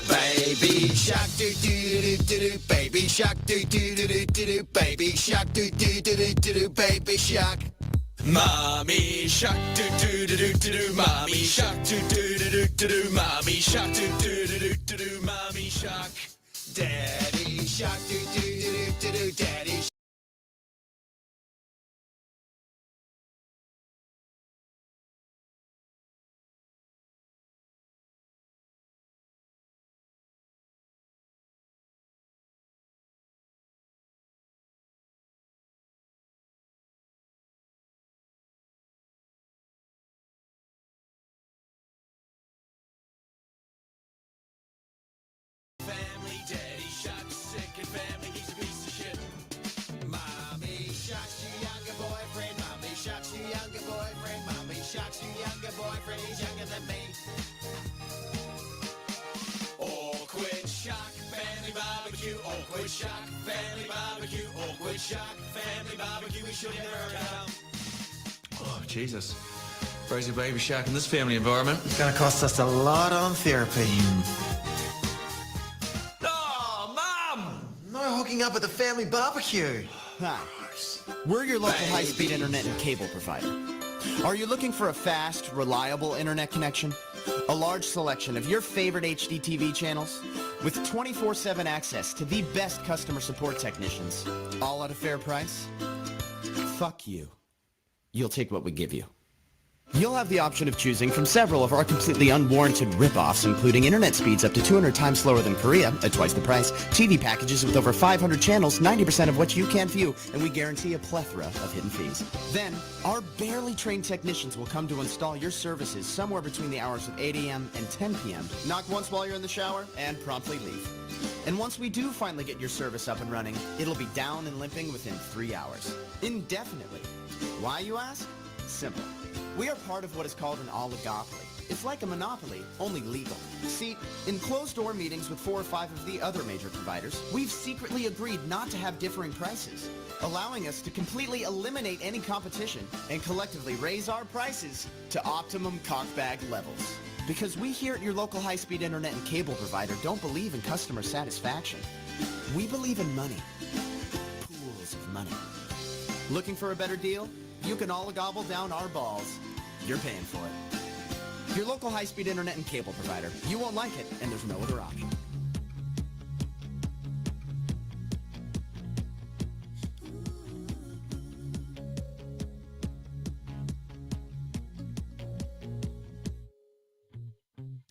Baby shark do do do do do, baby shark do do do do do do, baby shark do do do do do do, baby shark. Mommy shark do do do do do do, mommy shark do do do do do do, mommy shark do do do do do do, mommy shark. Daddy shark do do do do do do, daddy. Family, daddy shark's sick and family, he's a piece of shit. Mommy shark's your younger boyfriend, mommy shark's your younger boyfriend, mommy shark's your younger boyfriend, he's younger than me. Awkward shark, family barbecue, awkward shark, family barbecue, awkward shark, family barbecue, we should never come. Oh, Jesus. Raise a baby shark in this family environment. It's gonna cost us a lot on therapy. Oh, Mum! No hooking up at the family barbecue. Hi. We're your local high-speed internet and cable provider. Are you looking for a fast, reliable internet connection? A large selection of your favorite HD TV channels? With 24/7 access to the best customer support technicians? All at a fair price? Fuck you. You'll take what we give you. You'll have the option of choosing from several of our completely unwarranted rip-offs, including internet speeds up to 200 times slower than Korea at twice the price, TV packages with over 500 channels, 90% of which you can't view, and we guarantee a plethora of hidden fees. Then, our barely trained technicians will come to install your services somewhere between the hours of 8 a.m. and 10 p.m. Knock once while you're in the shower, and promptly leave. And once we do finally get your service up and running, it'll be down and limping within 3 hours. Indefinitely. Why, you ask? Simple. We are part of what is called an oligopoly. It's like a monopoly, only legal. See, in closed-door meetings with 4 or 5 of the other major providers, we've secretly agreed not to have differing prices, allowing us to completely eliminate any competition and collectively raise our prices to optimum cockbag levels. Because we here at your local high-speed internet and cable provider don't believe in customer satisfaction. We believe in money. Pools of money. Looking for a better deal? You can all gobble down our balls. You're paying for it. Your local high-speed internet and cable provider. You won't like it, and there's no other option.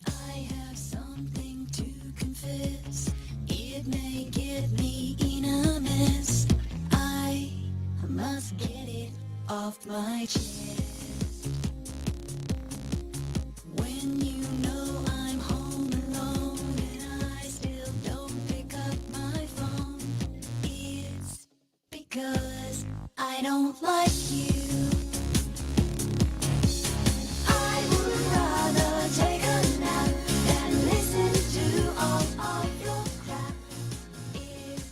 I have something to confess. It may get me in a mess. I must get it off my chest. When you know I'm home alone and I still don't pick up my phone, it's because I don't like you. I would rather take a nap than listen to all of your crap. Is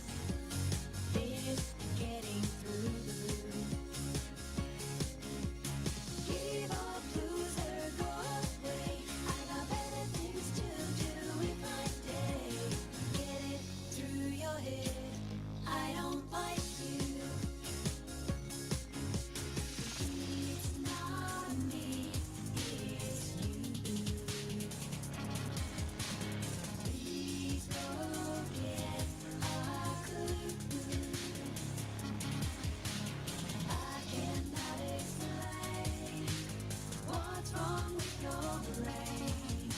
this getting through? Give up, loser, go away. I got better things to do with my day. Get it through your head. I don't like you. It's not me, it's you. Please go get a clue. I cannot explain what's wrong with your brain.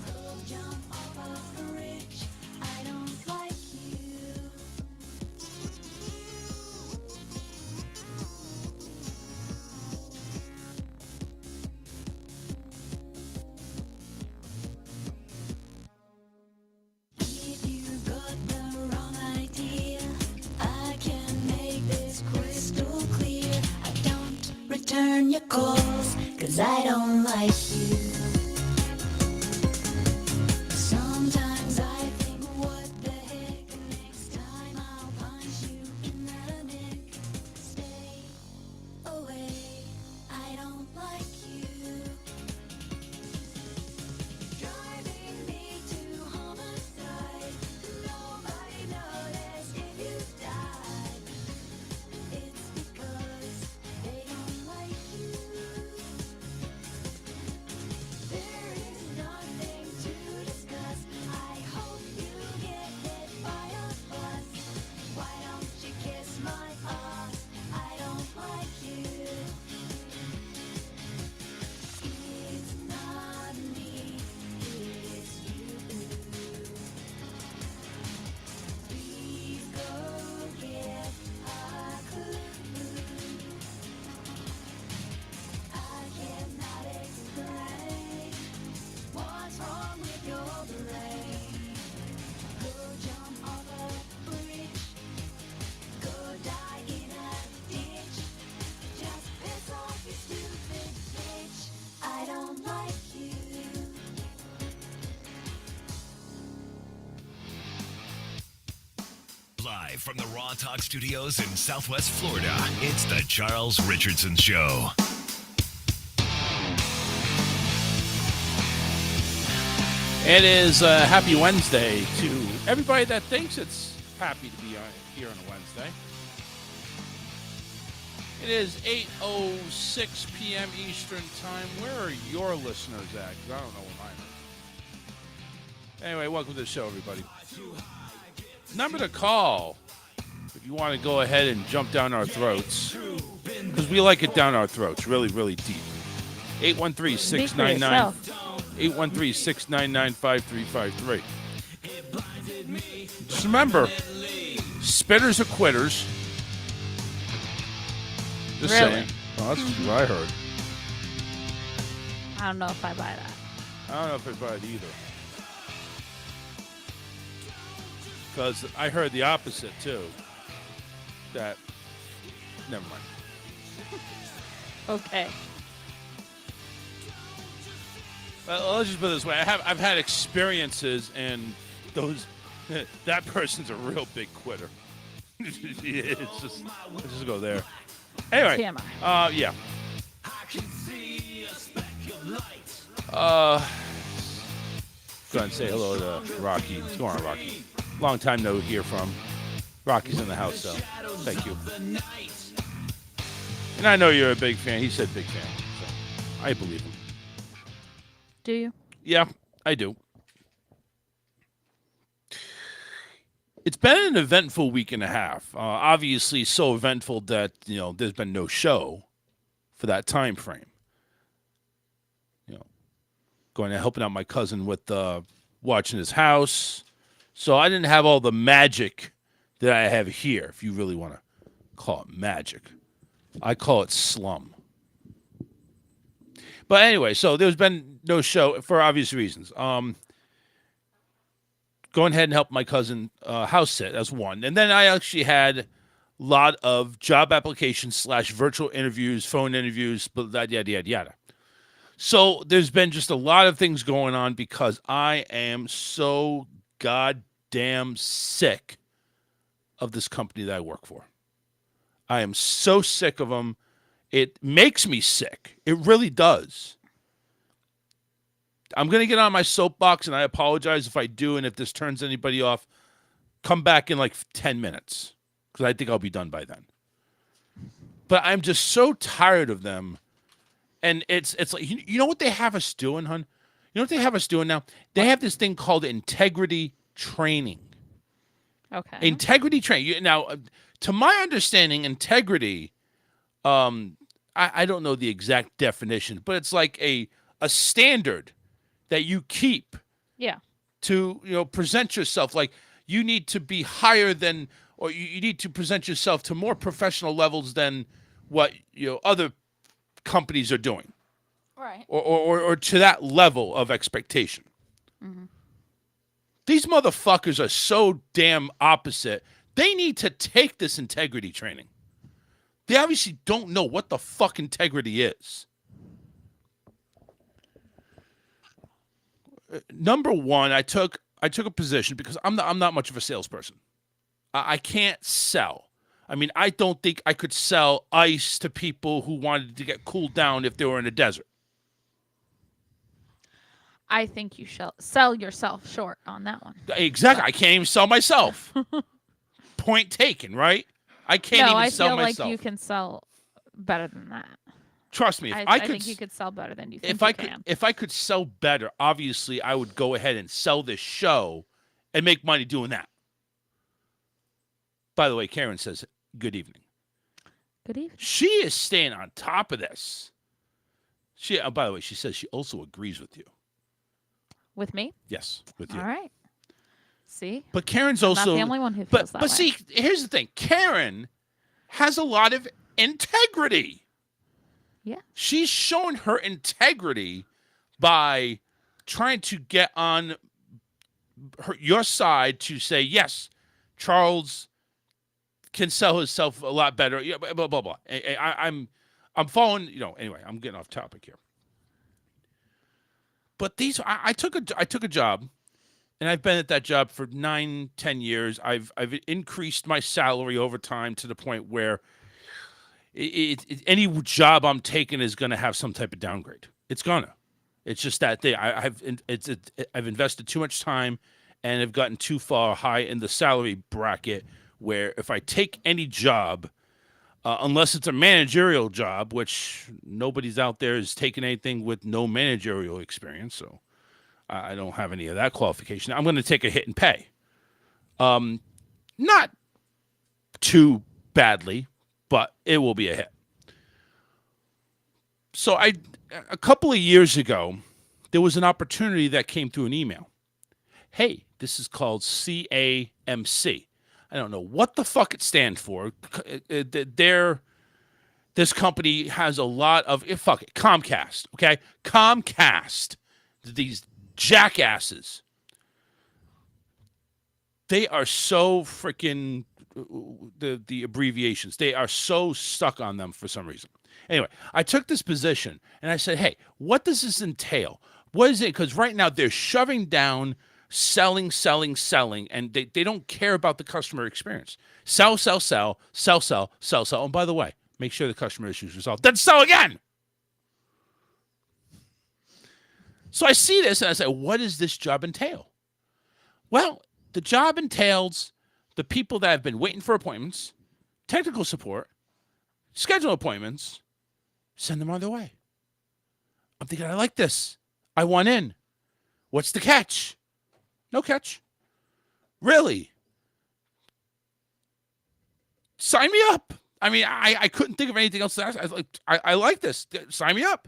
Go jump off a bridge. I don't like you. If you got the wrong idea, I can make this crystal clear. I don't return your calls, 'cause I don't like you. Sometimes I think, what the heck, next time I'll punch you in the neck. Stay away, I don't like you. Driving me to homicide. Nobody noticed if you died. It's because they don't like you. There is nothing to discuss. I hope you get hit by a bus. Why don't you kiss my ass? I don't like you. It's not me, it's you. Please go get a clue. I cannot explain what's wrong with your brain. Go jump off a bridge. Go die in a ditch. Just piss off, you stupid bitch. I don't like you. Live from the Raw Talk Studios in Southwest Florida, it's the Charles Richardson Show. It is happy Wednesday to everybody that thinks it's happy to be here on a Wednesday. It is 8:06 p.m. Eastern Time. Where are your listeners at? 'Cause I don't know where mine are. Anyway, welcome to the show, everybody. Number to call if you want to go ahead and jump down our throats, because we like it down our throats, really, really deep. 813-699. 813-699-5353. Just remember, spitters are quitters. Just Really? saying. Well, that's what I heard. I don't know if I buy that. I don't know if I buy it either. Because I heard the opposite, too. That, never mind. Okay. let's just put it this way: I've had experiences, and those that person's a real big quitter. It's just let's just go there. Anyway, TMI. yeah. Go ahead and say hello to Rocky. What's going on, Rocky? Long time no hear from. Rocky's in the house, so thank you. And I know you're a big fan. He said big fan, so I believe him. Do you? Yeah, I do. It's been an eventful week and a half. Obviously, so eventful that there's been no show for that time frame. Going and helping out my cousin with watching his house, so I didn't have all the magic that I have here. If you really want to call it magic, I call it slum. But anyway, so there's been no show for obvious reasons. Going ahead and help my cousin house sit. That's one. And then I actually had a lot of job applications / virtual interviews, phone interviews, but yada, yada, yada. So there's been just a lot of things going on because I am so goddamn sick of this company that I work for. I am so sick of them. It makes me sick. It really does. I'm going to get on my soapbox, and I apologize if I do, and if this turns anybody off, come back in like 10 minutes, because I think I'll be done by then. But I'm just so tired of them, and it's like, you know what they have us doing, hon? You know what they have us doing now? They have this thing called integrity training. Okay. Integrity training. Now, to my understanding, integrity, I don't know the exact definition, but it's like a standard that you keep Yeah. to present yourself. Like you need to be higher than, or you need to present yourself to more professional levels than what other companies are doing, Right. or to that level of expectation. Mm-hmm. These motherfuckers are so damn opposite. They need to take this integrity training. They obviously don't know what the fuck integrity is. Number one, I took a position because I'm not much of a salesperson. I can't sell. I mean, I don't think I could sell ice to people who wanted to get cooled down if they were in a desert. I think you shall sell yourself short on that one. Exactly. I can't even sell myself. Point taken, right? I can't even sell myself. No, I feel like you can sell better than that. Trust me, I think you could sell better than you think you can. If I could sell better, obviously I would go ahead and sell this show and make money doing that. By the way, Karen says, good evening. Good evening. She is staying on top of this. By the way, she says she also agrees with you. With me? Yes, with you. All right. See? But Karen's I'm also not the only one who feels that way. But see, here's the thing. Karen has a lot of integrity. Yeah. She's shown her integrity by trying to get on your side to say, yes, Charles can sell himself a lot better. Yeah, blah, blah, blah. I'm following, anyway, I'm getting off topic here. But I took a job, and I've been at that job for 9-10 years. I've increased my salary over time to the point where any job I'm taking is going to have some type of downgrade. It's gonna. It's just that thing. I've invested too much time, and have gotten too far high in the salary bracket where if I take any job, unless it's a managerial job, which nobody's out there is taking anything with no managerial experience, so I don't have any of that qualification. I'm going to take a hit and pay. Not too badly, but it will be a hit. So a couple of years ago, there was an opportunity that came through an email. Hey, this is called CAMC. I don't know what the fuck it stands for. This company has a lot of fuck it, Comcast. Okay, Comcast. These jackasses. They are so freaking the abbreviations. They are so stuck on them for some reason. Anyway, I took this position and I said, "Hey, what does this entail? What is it? Because right now they're shoving down selling, and they don't care about the customer experience. Sell. And by the way, make sure the customer issues resolved. Then sell again. So I see this and I say, what does this job entail? Well, the job entails the people that have been waiting for appointments, technical support, schedule appointments, send them on their way. I'm thinking, I like this. I want in. What's the catch? No catch. Really? Sign me up. I mean, I couldn't think of anything else. I like this. Sign me up.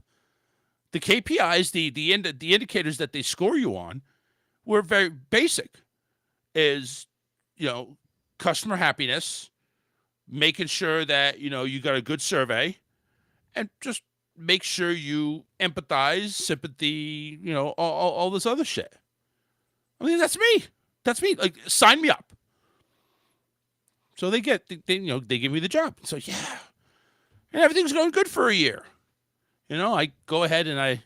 The KPIs, the indicators that they score you on, were very basic. Is, customer happiness, making sure that you got a good survey, and just make sure you empathize, sympathy, all this other shit. I mean, that's me. That's me. Like, sign me up. So they give me the job. So yeah, and everything's going good for a year. I go ahead and I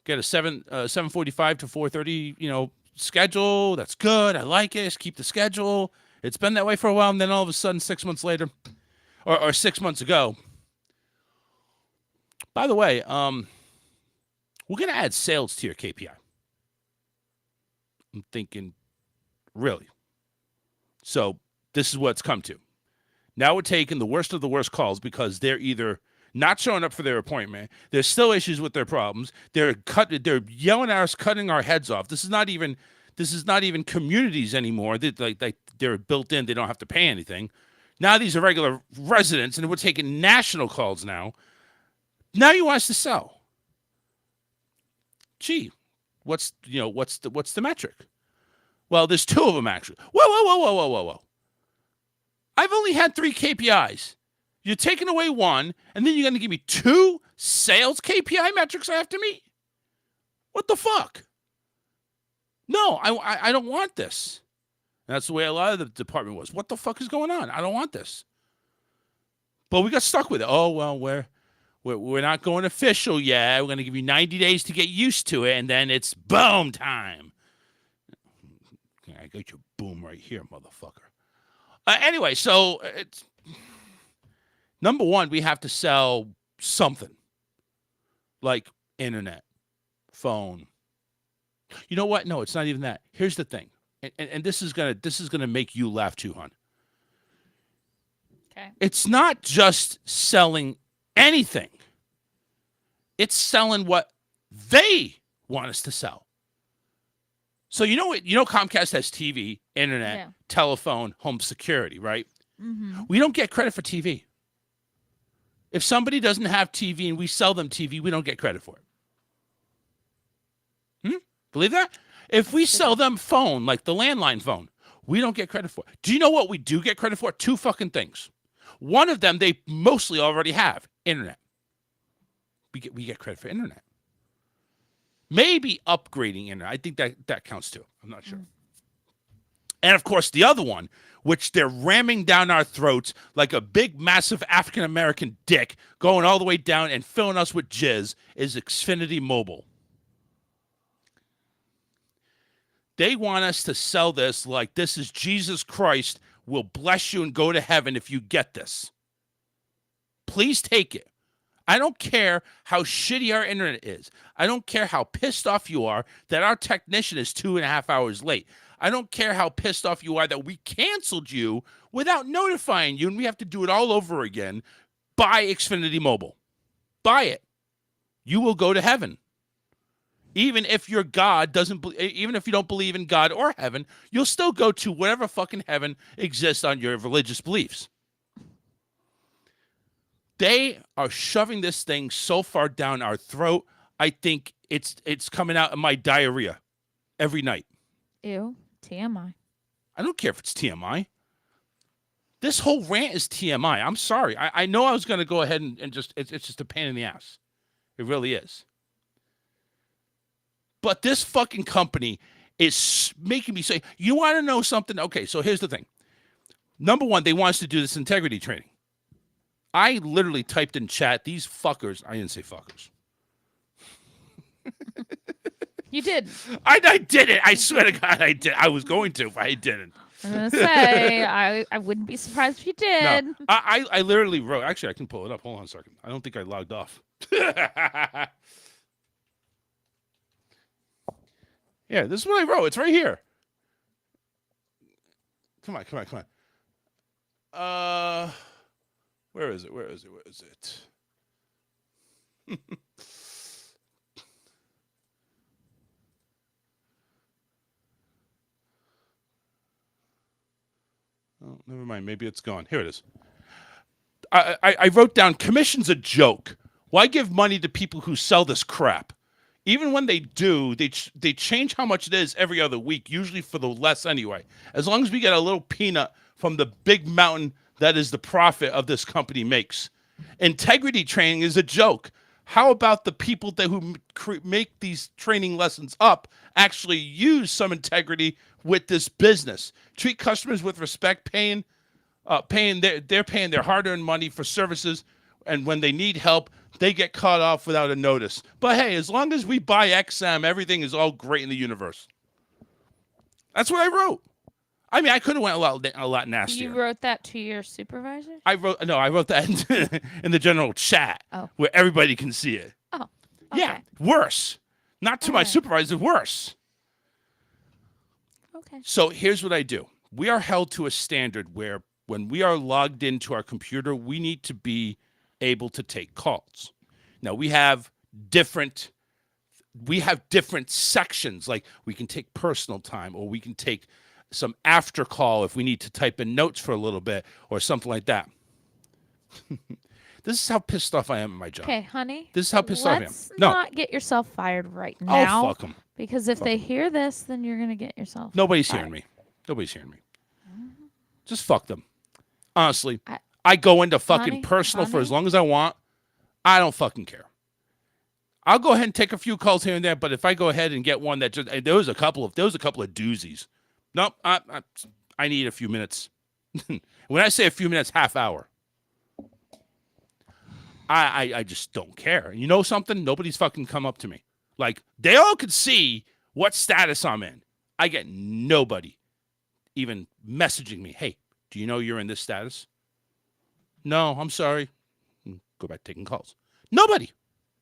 get a 7:45 to 4:30, schedule. That's good. I like it. Just keep the schedule. It's been that way for a while, and then all of a sudden, 6 months later, or 6 months ago. By the way, we're gonna add sales to your KPI. I'm thinking, really? So this is what it's come to. Now we're taking the worst of the worst calls because they're either not showing up for their appointment. There's still issues with their problems. They're yelling at us, cutting our heads off. This is not even communities anymore. They're built in. They don't have to pay anything. Now these are regular residents, and we're taking national calls now. Now you want us to sell. Gee, what's the metric? Well, there's two of them actually. Whoa. I've only had 3 KPIs. You're taking away one, and then you're going to give me 2 sales KPI metrics I have to meet? What the fuck? No, I don't want this. And that's the way a lot of the department was. What the fuck is going on? I don't want this. But we got stuck with it. Oh, well, we're not going official yet. We're going to give you 90 days to get used to it, and then it's boom time. I got your boom right here, motherfucker. Anyway, so it's number one, we have to sell something like internet, phone. You know what? No, it's not even that. Here's the thing, and this is gonna make you laugh too, hon. Okay. It's not just selling anything. It's selling what they want us to sell. So Comcast has TV, internet, telephone, home security, right? Mm-hmm. We don't get credit for TV. If somebody doesn't have TV and we sell them TV, we don't get credit for it. Believe that? If we sell them phone, like the landline phone, we don't get credit for it. Do you know what we do get credit for? 2 fucking things. One of them they mostly already have, internet. We get credit for internet. Maybe upgrading internet. I think that counts too. I'm not sure. And of course, the other one, which they're ramming down our throats like a big, massive African-American dick going all the way down and filling us with jizz, is Xfinity Mobile. They want us to sell this like this is Jesus Christ will bless you and go to heaven if you get this. Please take it. I don't care how shitty our internet is. I don't care how pissed off you are that our technician is 2.5 hours late. I don't care how pissed off you are that we canceled you without notifying you and we have to do it all over again. Buy Xfinity Mobile. Buy it. You will go to heaven. Even if your God doesn't, even if you don't believe in God or heaven, you'll still go to whatever fucking heaven exists on your religious beliefs. They are shoving this thing so far down our throat. I think it's coming out of my diarrhea every night. Ew. TMI. I don't care if it's TMI. This whole rant is TMI. I'm sorry. I know I was going to go ahead and just, it's just a pain in the ass. It really is. But this fucking company is making me say, you want to know something? Okay, so here's the thing. Number one, they want us to do this integrity training. I literally typed in chat, these fuckers, I didn't say fuckers. You did. I did it. I swear to God, I did. I was going to, but I didn't. I'm gonna say I wouldn't be surprised if you did. No, I literally wrote. Actually, I can pull it up. Hold on a second. I don't think I logged off. Yeah, this is what I wrote. It's right here. Come on. Where is it? Oh, never mind. Maybe it's gone. Here it is. I wrote down, commission's a joke. Why give money to people who sell this crap? Even when they do, they change how much it is every other week, usually for the less anyway. As long as we get a little peanut from the big mountain that is the profit of this company makes. Integrity training is a joke. How about the people who make these training lessons up actually use some integrity with this business? Treat customers with respect, paying their hard-earned money for services, and when they need help, they get cut off without a notice. But hey, as long as we buy XM, everything is all great in the universe. That's what I wrote. I mean, I could have went a lot nastier. You wrote that to your supervisor? I wrote that in the general chat where everybody can see it. Oh, okay. Yeah, worse. Not to my supervisor, worse. Okay. So here's what I do. We are held to a standard where when we are logged into our computer, we need to be able to take calls. Now we have different sections, like we can take personal time, or we can take some after call if we need to type in notes for a little bit or something like that. This is how pissed off I am at my job. Okay, honey. This is how pissed off I am. Let's No. not get yourself fired right now. Oh, fuck them. Because if they hear this, then you're going to get yourself Nobody's fired. hearing me. Nobody's hearing me. Just fuck them. Honestly, I go into fucking personal for as long as I want. I don't fucking care. I'll go ahead and take a few calls here and there, but if I go ahead and get one that just there was a couple of doozies. Nope, I need a few minutes. When I say a few minutes, half hour. I just don't care. You know something? Nobody's fucking come up to me. Like, they all could see what status I'm in. I get nobody even messaging me. Hey, do you know you're in this status? No, I'm sorry. Go back taking calls. Nobody.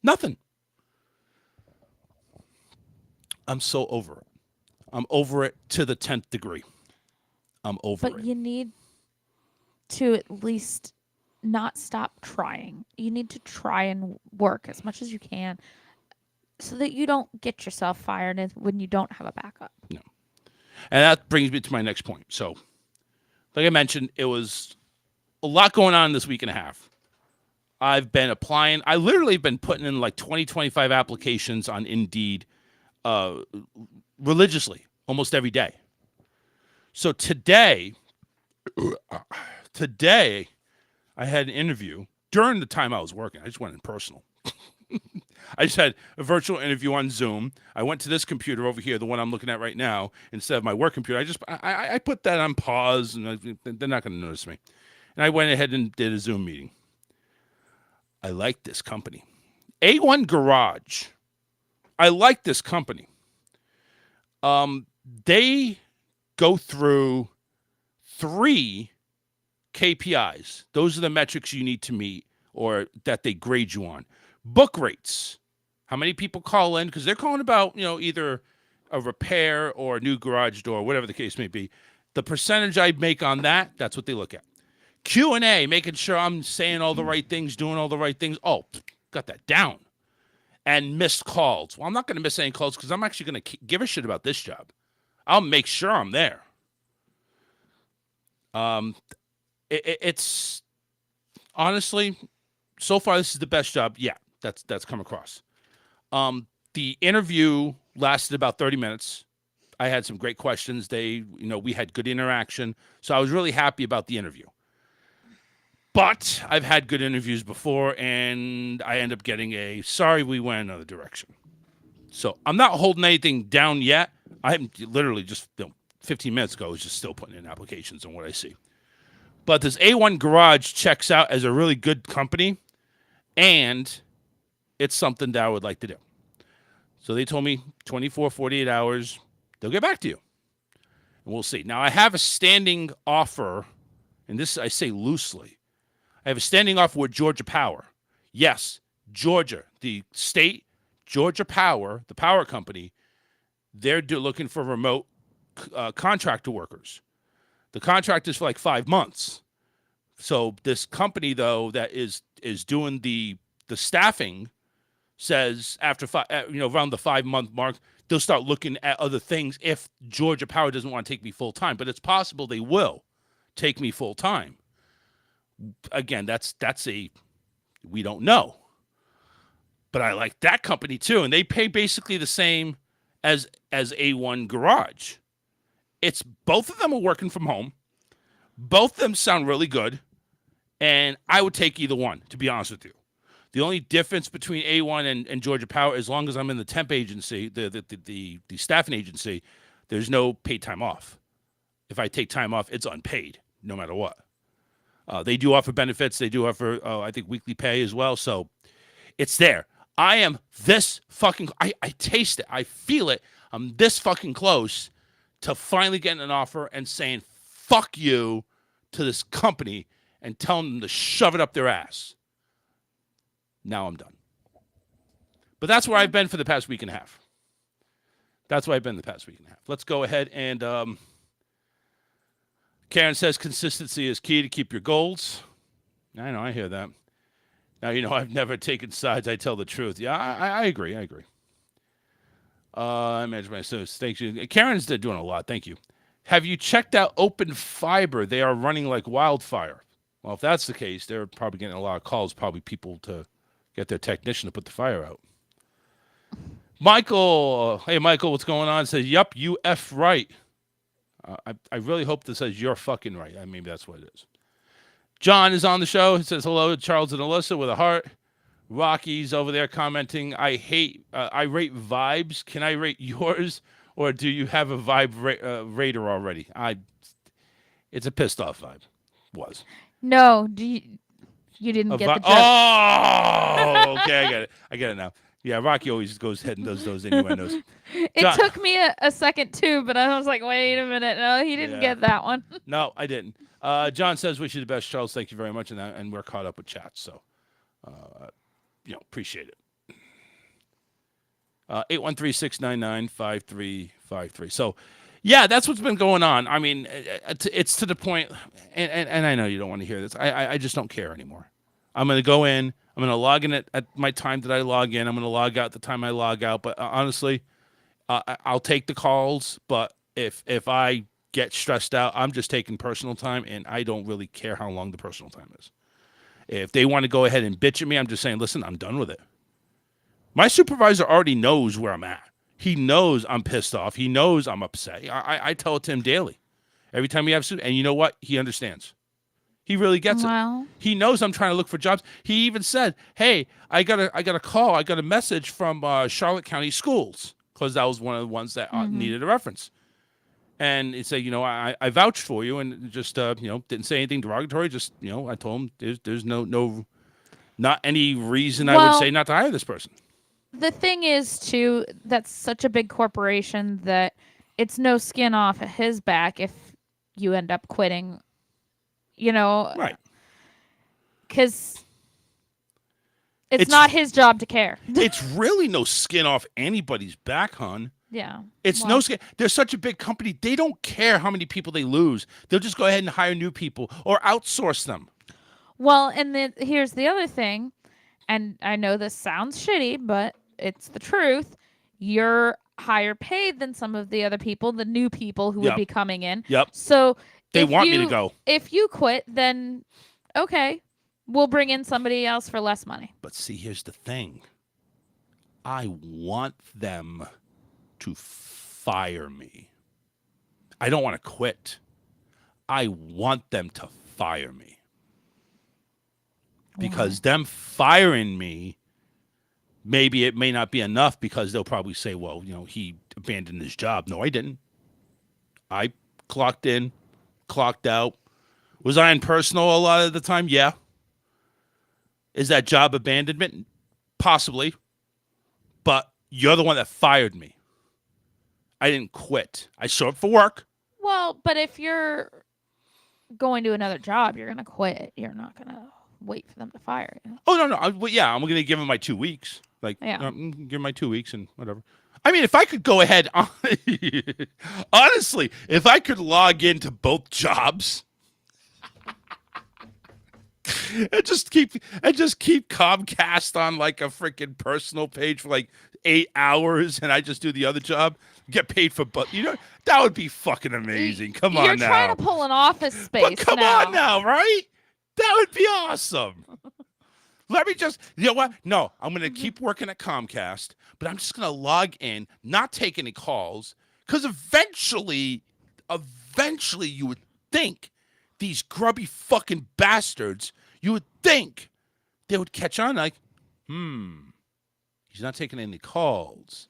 Nothing. I'm so over it. I'm over it to the 10th degree. I'm over it. But you need to at least not stop trying. You need to try and work as much as you can so that you don't get yourself fired when you don't have a backup. No. And that brings me to my next point. So, like I mentioned, it was a lot going on this week and a half. I've been applying. I literally have been putting in like 20, 25 applications on Indeed religiously, almost every day. So today, I had an interview during the time I was working. I just went in personal. I just had a virtual interview on Zoom. I went to this computer over here, the one I'm looking at right now, instead of my work computer. I put that on pause, and they're not going to notice me. And I went ahead and did a Zoom meeting. I like this company. A1 Garage. I like this company. They go through 3 KPIs. Those are the metrics you need to meet or that they grade you on. Book rates. How many people call in? Because they're calling about, either a repair or a new garage door, whatever the case may be. The percentage I make on that, that's what they look at. Q&A, making sure I'm saying all the right things, doing all the right things. Oh, got that down. And missed calls. Well, I'm not going to miss any calls because I'm actually going to give a shit about this job. I'll make sure I'm there. It's honestly, so far this is the best job. Yeah, that's come across. The interview lasted about 30 minutes. I had some great questions. We had good interaction. So I was really happy about the interview. But I've had good interviews before, and I end up getting sorry, we went another direction. So I'm not holding anything down yet. I'm literally just 15 minutes ago, I was just still putting in applications on what I see. But this A1 Garage checks out as a really good company, and it's something that I would like to do. So they told me 24, 48 hours, they'll get back to you. And we'll see. Now, I have a standing offer, and this I say loosely. I have a standing offer with Georgia Power. Yes, Georgia, the state, Georgia Power, the power company, they're looking for remote contractor workers. The contract is for like 5 months. So this company, though, that is doing the staffing says after around the 5-month mark, they'll start looking at other things if Georgia Power doesn't want to take me full time. But it's possible they will take me full time. Again, that's we don't know. But I like that company too, and they pay basically the same as A1 Garage. It's both of them are working from home. Both of them sound really good, and I would take either one, to be honest with you. The only difference between A1 and Georgia Power, as long as I'm in the temp agency, the staffing agency, there's no paid time off. If I take time off, it's unpaid, no matter what. They do offer benefits. They do offer, I think, weekly pay as well. So it's there. I am this fucking, I taste it. I feel it. I'm this fucking close to finally getting an offer and saying, fuck you to this company and telling them to shove it up their ass. Now I'm done. But that's where I've been for the past week and a half. That's where I've been the past week and a half. Let's go ahead and Karen says consistency is key to keep your goals. I know, I hear that. Now, I've never taken sides. I tell the truth. Yeah, I agree. I agree. I imagine myself. Thank you. Karen's doing a lot. Thank you. Have you checked out Open Fiber? They are running like wildfire. Well, if that's the case, they're probably getting a lot of calls, probably people to get their technician to put the fire out. Michael, hey, Michael, what's going on? Says, yup, you F right. I really hope this says you're fucking right. Maybe that's what it is. John is on the show. He says, hello, Charles and Alyssa with a heart. Rocky's over there commenting, I rate vibes. Can I rate yours? Or do you have a vibe rater already? It's a pissed off vibe. Was. No, you didn't get the joke. Oh, okay, I get it now. Yeah, Rocky always goes ahead and does those innuendos. It took me a second too, but I was like, wait a minute. No, he didn't get that one. No, I didn't. John says, wish you the best, Charles. Thank you very much. And we're caught up with chat. So, appreciate it. 813-699-5353. So, yeah, that's what's been going on. I mean, it's to the point, and I know you don't want to hear this. I just don't care anymore. I'm going to go in. I'm going to log in at my time that I log in. I'm going to log out the time I log out. But honestly, I'll take the calls. But if I get stressed out, I'm just taking personal time, and I don't really care how long the personal time is. If they want to go ahead and bitch at me, I'm just saying, listen, I'm done with it. My supervisor already knows where I'm at. He knows I'm pissed off. He knows I'm upset. I tell it to him daily. Every time we have and you know what? He understands. He really gets it. He knows I'm trying to look for jobs. He even said, hey, I got a call. I got a message from Charlotte County Schools, because that was one of the ones that needed a reference. And he said, I vouched for you, and just, didn't say anything derogatory. Just, I told him there's no not any reason I would say not to hire this person. The thing is, too, that's such a big corporation that it's no skin off his back if you end up quitting, Right. Because it's not his job to care. It's really no skin off anybody's back, hon. Yeah. It's no skin. They're such a big company. They don't care how many people they lose. They'll just go ahead and hire new people or outsource them. Well, and then here's the other thing, and I know this sounds shitty, but it's the truth. You're higher paid than some of the other people, the new people who would be coming in. Yep. So they want me to go. If you quit, then okay, we'll bring in somebody else for less money. But see, here's the thing. I want them to fire me. I don't want to quit. I want them to fire me. Because them firing me, maybe it may not be enough, because they'll probably say, well, he abandoned his job. No, I didn't. I clocked in, clocked out. Was I impersonal a lot of the time? Yeah. Is that job abandonment? Possibly. But You're the one that fired me. I didn't quit. I showed up for work. Well, but if you're going to another job, you're gonna quit. You're not gonna wait for them to fire you. Oh no, I'm going to give him my 2 weeks. Like, Yeah. give him my 2 weeks and whatever. I mean, if I could go ahead, honestly, if I could log into both jobs and just keep Comcast on like a freaking personal page for like 8 hours, and I just do the other job, get paid for both. That would be fucking amazing. Come on You're now. trying to pull an Office Space. But come now. on now, right? That would be awesome. Let me just, you know what? No, I'm going to keep working at Comcast, but I'm just going to log in, not take any calls, because eventually you would think these grubby fucking bastards, you would think they would catch on like, he's not taking any calls.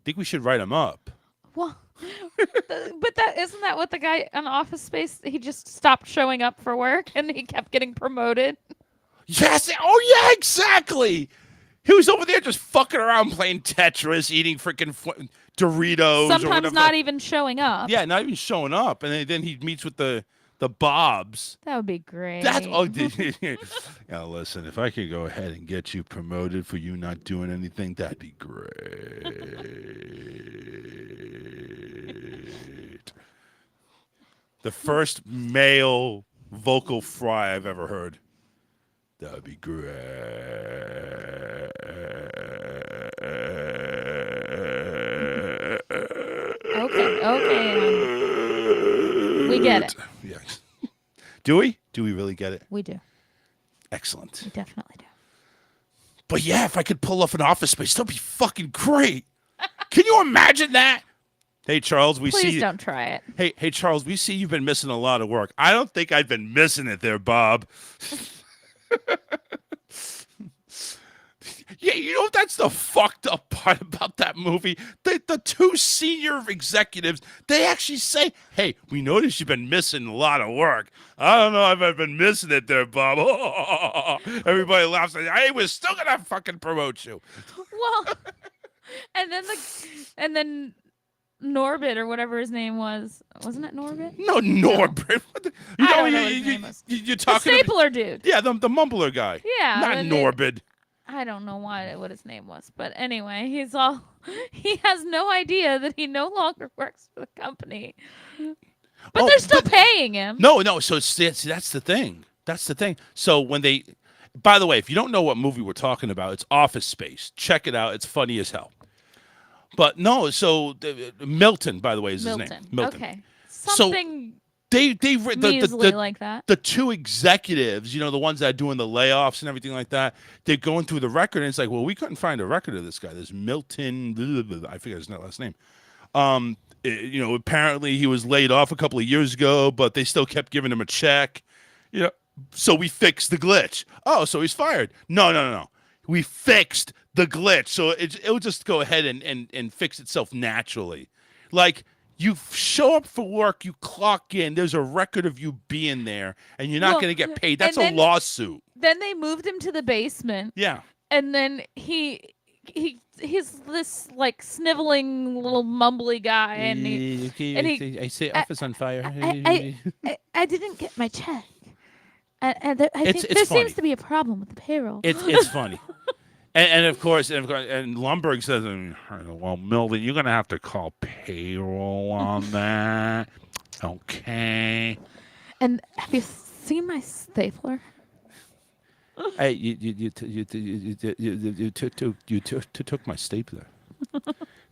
Think we should write him up. Well, but isn't that what the guy on Office Space? He just stopped showing up for work, and he kept getting promoted. Yes. Oh, yeah, exactly. He was over there just fucking around playing Tetris, eating freaking Doritos. or Sometimes whatever. not even showing up. Yeah, not even showing up. And then he meets with the Bobs. That would be great. Now, listen, if I could go ahead and get you promoted for you not doing anything, that'd be great. The first male vocal fry I've ever heard. That would be great. Okay. We get it. Yes. Do we? Do we really get it? We do. Excellent. We definitely do. But yeah, if I could pull off an Office Space, that'd be fucking great. Can you imagine that? Hey, Charles, we see. Please don't try it. Hey, Charles, we see you've been missing a lot of work. I don't think I've been missing it there, Bob. Yeah, that's the fucked up part about that movie. The two senior executives, they actually say, hey, we noticed you've been missing a lot of work. I don't know if I've been missing it there, Bob. Everybody laughs. Hey, we're still going to fucking promote you. Well, and then Norbit or whatever his name was. Wasn't it Norbit? No, Norbert. I don't know what his name was. You're The talking stapler dude. Yeah, the mumbler guy. Yeah. Not and Norbit. I don't know what his name was, but anyway, he has no idea that he no longer works for the company. But they're still paying him. No. So see, that's the thing. That's the thing. So when they, by the way, if you don't know what movie we're talking about, it's Office Space. Check it out. It's funny as hell. But no, so Milton, by the way, is his name. Milton. Okay. Something. So they measly like that. The two executives, the ones that are doing the layoffs and everything like that, they're going through the record, and it's like, well, we couldn't find a record of this guy. This Milton, I forget his last name. Apparently he was laid off a couple of years ago, but they still kept giving him a check. So we fixed the glitch. Oh, so he's fired. No. We fixed the glitch, so it'll just go ahead and fix itself naturally. Like, you show up for work, you clock in, there's a record of you being there, and you're not going to get paid. That's a lawsuit. Then they moved him to the basement. Yeah. And then he's this like sniveling little mumbly guy, and I say office on fire. I didn't get my check, and there funny. seems to be a problem with the payroll. It's funny. And of course, Lumberg says, well, Milton, you're going to have to call payroll on that. Okay. And have you seen my stapler? Hey, you took my stapler.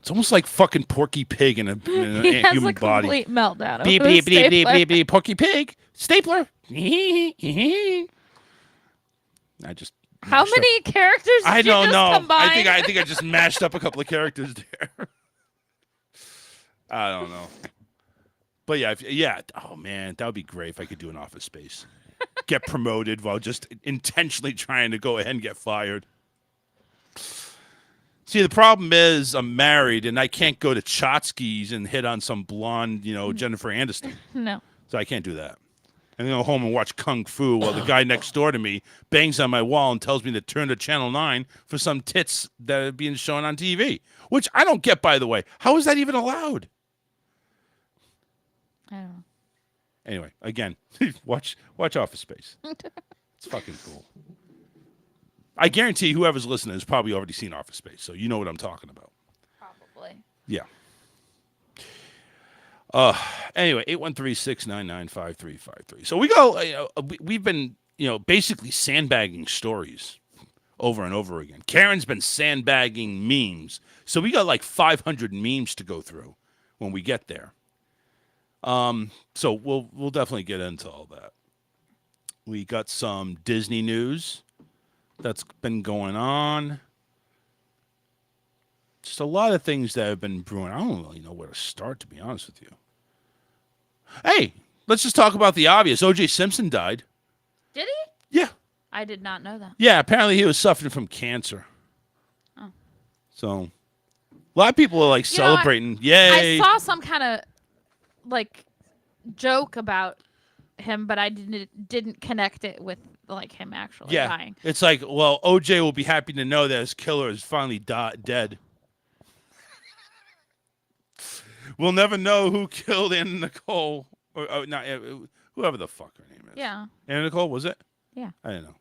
It's almost like fucking Porky Pig in a He has human a body. complete meltdown. Beep, over beep, the beep, beep, stapler. beep, beep, Porky Pig, stapler. I just. How mashed up- many characters did I you don't just know. combine? I think I just mashed up a couple of characters there. I don't know. But yeah. Oh man, that would be great if I could do an Office Space. Get promoted while just intentionally trying to go ahead and get fired. See, the problem is I'm married and I can't go to Chotsky's and hit on some blonde, Jennifer Aniston. No. So I can't do that. and then go home and watch Kung Fu while the guy next door to me bangs on my wall and tells me to turn to Channel 9 for some tits that are being shown on TV, which I don't get, by the way. How is that even allowed? I don't know. Anyway, again, watch Office Space. It's fucking cool. I guarantee whoever's listening has probably already seen Office Space, so you know what I'm talking about. Probably. Yeah. Anyway, 813-699-5353. So we go. We've been, basically sandbagging stories over and over again. Karen's been sandbagging memes, so we got like 500 memes to go through when we get there. So we'll definitely get into all that. We got some Disney news that's been going on. Just a lot of things that have been brewing. I don't really know where to start, to be honest with you. Hey, let's just talk about the obvious. O.J. Simpson died. Did he? Yeah. I did not know that. Yeah, apparently he was suffering from cancer. Oh. So, a lot of people are like celebrating. Yay. I saw some kind of like joke about him, but I didn't connect it with like him actually dying. It's like, well, OJ will be happy to know that his killer is finally dead. We'll never know who killed Anna Nicole, or not whoever the fuck her name is. Yeah. Anna Nicole, was it? Yeah. I don't know.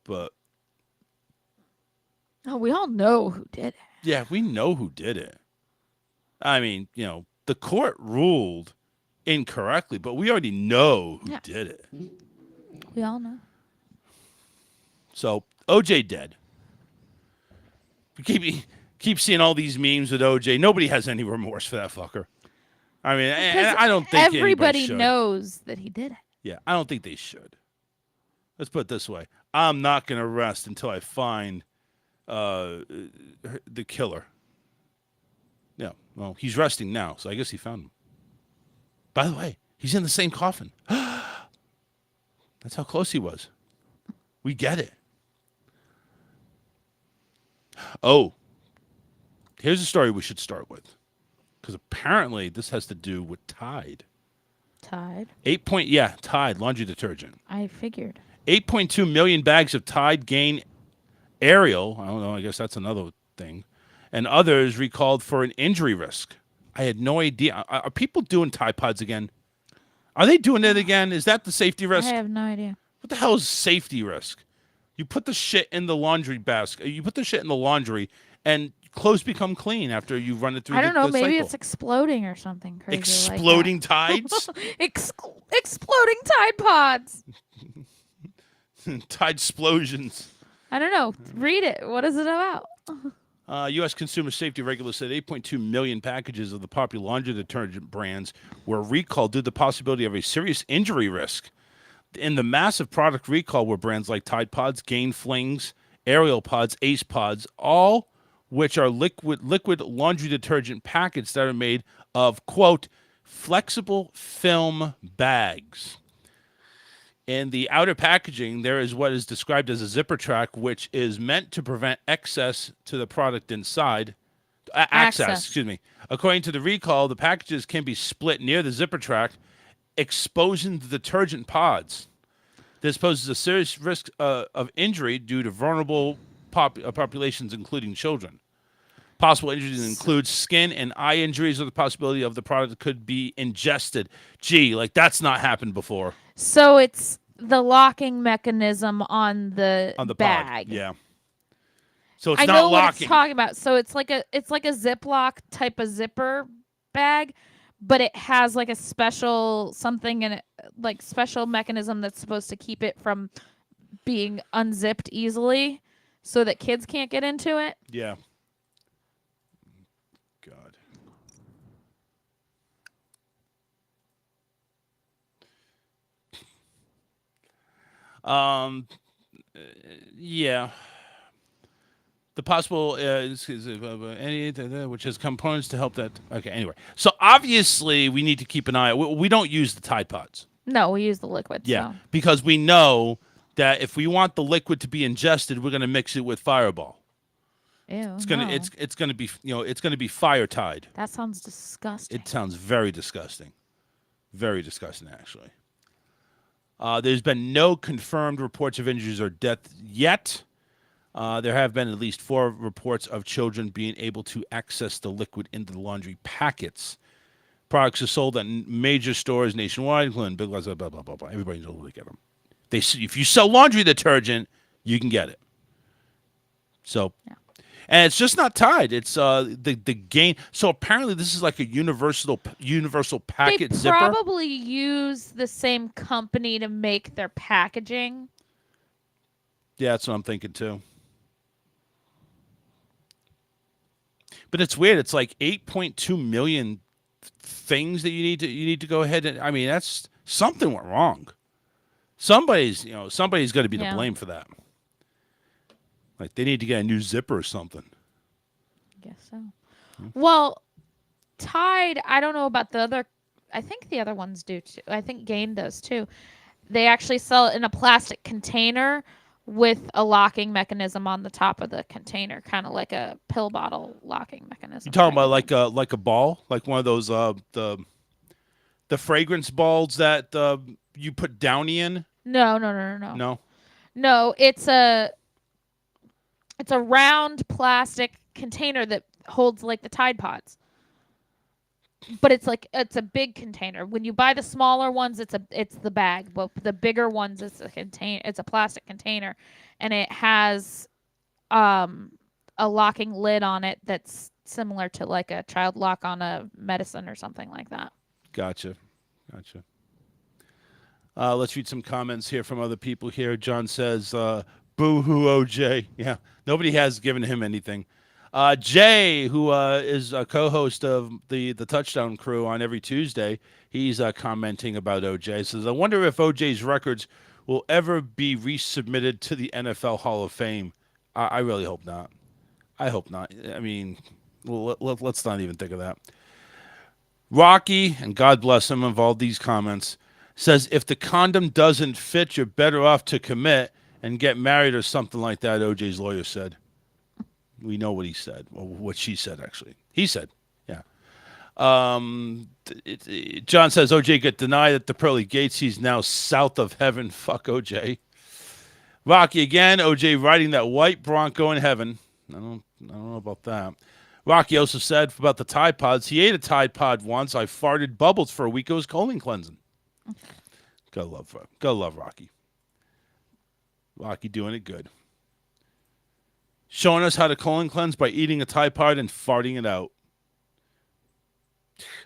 But we all know who did it. yeah, we know who did it. I mean, the court ruled incorrectly, but we already know who did it. We all know. So OJ dead. We keep seeing all these memes with OJ. Nobody has any remorse for that fucker. I mean, and I don't think everybody should. knows that he did it. Yeah, I don't think they should. Let's put it this way: I'm not going to rest until I find the killer. Yeah, well, he's resting now, so I guess he found him. By the way, he's in the same coffin. That's how close he was. We get it. Oh, here's a story we should start with, because apparently this has to do with Tide. Tide? Tide laundry detergent. I figured. 8.2 million bags of Tide Gain Ariel. I don't know. I guess that's another thing. And others recalled for an injury risk. I had no idea. Are people doing Tide Pods again? Are they doing it again? Is that the safety risk? I have no idea. What the hell is safety risk? You put the shit in the laundry basket. You put the shit in the laundry, and clothes become clean after you run it through. I don't know. The Maybe cycle. it's exploding or something crazy. Exploding like tides. Exploding Tide Pods. Tide explosions. I don't know. Read it. What is it about? U.S. Consumer Safety Regulators said 8.2 million packages of the popular laundry detergent brands were recalled due to the possibility of a serious injury risk. In the massive product recall were brands like Tide Pods, Gain Flings, Ariel Pods, Ace Pods, all which are liquid laundry detergent packets that are made of, quote, flexible film bags. In the outer packaging, there is what is described as a zipper track, which is meant to prevent access to the product inside. Access, excuse me. According to the recall, the packages can be split near the zipper track, exposing the detergent pods. This poses a serious risk of injury due to vulnerable populations, including children. Possible injuries include skin and eye injuries, or the possibility of the product could be ingested. Gee, like that's not happened before. So it's the locking mechanism on the bag. Pod. Yeah. So it's I not know what locking. it's talking about. So it's like a Ziploc type of zipper bag, but it has like a special something in it, like special mechanism that's supposed to keep it from being unzipped easily, so that kids can't get into it. Yeah. Yeah. The possible which has components to help that. Okay, anyway. So obviously we need to keep an eye. We don't use the Tide Pods. No, we use the liquid. Yeah, so. because we know that if we want the liquid to be ingested, we're going to mix it with Fireball. Ew, it's gonna no. it's gonna be it's gonna be Fire Tide. That sounds disgusting. It sounds very disgusting. Very disgusting, actually. There's been no confirmed reports of injuries or death yet. There have been at least 4 reports of children being able to access the liquid in the laundry packets. Products are sold at major stores nationwide, including Big Lots, blah, blah, blah, blah. Everybody's able to get them. If you sell laundry detergent, you can get it. So, and it's just not tied. It's the gain. So apparently, this is like a universal packet They zipper. probably use the same company to make their packaging. Yeah, that's what I'm thinking too. But it's weird. It's like 8.2 million things that you need to go ahead and. I mean, that's something went wrong. Somebody's going to be to blame for that. Like they need to get a new zipper or something. I guess so. Well, Tide, I don't know about the other. I think the other ones do too. I think Gain does too. They actually sell it in a plastic container with a locking mechanism on the top of the container, kind of like a pill bottle locking mechanism. You talking about like a ball, like one of those the fragrance balls that you put Downy in? No. No, it's a round plastic container that holds like the Tide Pods. But it's a big container. When you buy the smaller ones, it's the bag, but the bigger ones it's a plastic container, and it has a locking lid on it that's similar to like a child lock on a medicine or something like that. Gotcha. Let's read some comments here from other people here. John says, boo-hoo OJ. Yeah, nobody has given him anything. Jay, who is a co-host of the Touchdown Crew on every Tuesday, he's commenting about OJ. Says, I wonder if OJ's records will ever be resubmitted to the NFL Hall of Fame. I really hope not. I hope not. I mean, let's not even think of that. Rocky, and God bless him of all these comments, says, if the condom doesn't fit, you're better off to commit and get married or something like that, OJ's lawyer said. We know what he said, or what she said, actually. He said, yeah. John says, OJ got denied at the pearly gates. He's now south of heaven. Fuck OJ. Rocky again, OJ riding that white Bronco in heaven. I don't know about that. Rocky also said about the Tide Pods, he ate a Tide Pod once. I farted bubbles for a week. It was colon cleansing. Go love Rocky. Rocky doing it good. Showing us how to colon cleanse by eating a Tide Pod and farting it out.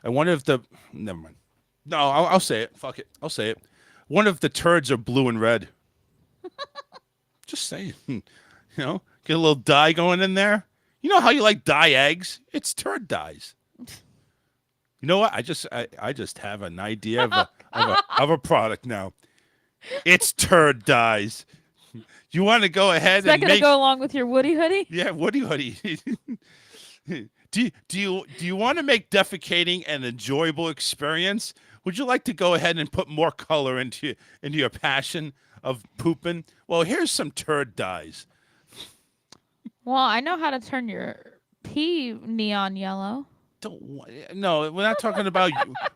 I wonder if never mind. No, I'll say it. Fuck it. I'll say it. Wonder if the turds are blue and red. Just saying. Get a little dye going in there. You know how you like dye eggs? It's turd dyes. You know what? I just have an idea of a product now. It's turd dyes. You want to go ahead Is that going to go along with your Woody hoodie? Yeah, Woody hoodie. Do you want to make defecating an enjoyable experience? Would you like to go ahead and put more color into your passion of pooping? Well, here's some turd dyes. Well, I know how to turn your pee neon yellow. No, we're not talking about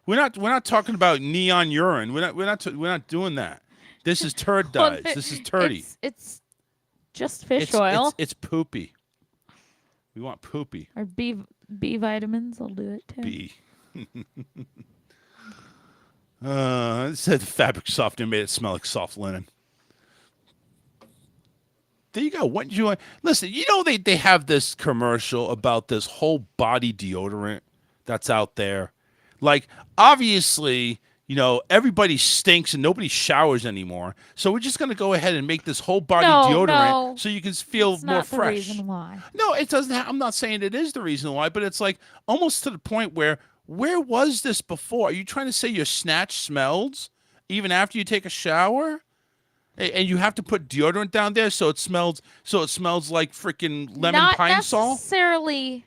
we're not talking about neon urine. We're not doing that. This is turd dyes. This is turdy. It's just fish oil. It's poopy. We want poopy. Or B vitamins will do it too. B. It said the fabric softener made it smell like soft linen. There you go. What did you want? Listen, they have this commercial about this whole body deodorant that's out there. Like, obviously, everybody stinks and nobody showers anymore. So we're just going to go ahead and make this whole body deodorant so you can feel more fresh. That's not the reason why. No, it doesn't. I'm not saying it is the reason why, but it's like almost to the point where was this before? Are you trying to say your snatch smells even after you take a shower? And you have to put deodorant down there so it smells like freaking lemon pine sol? Not necessarily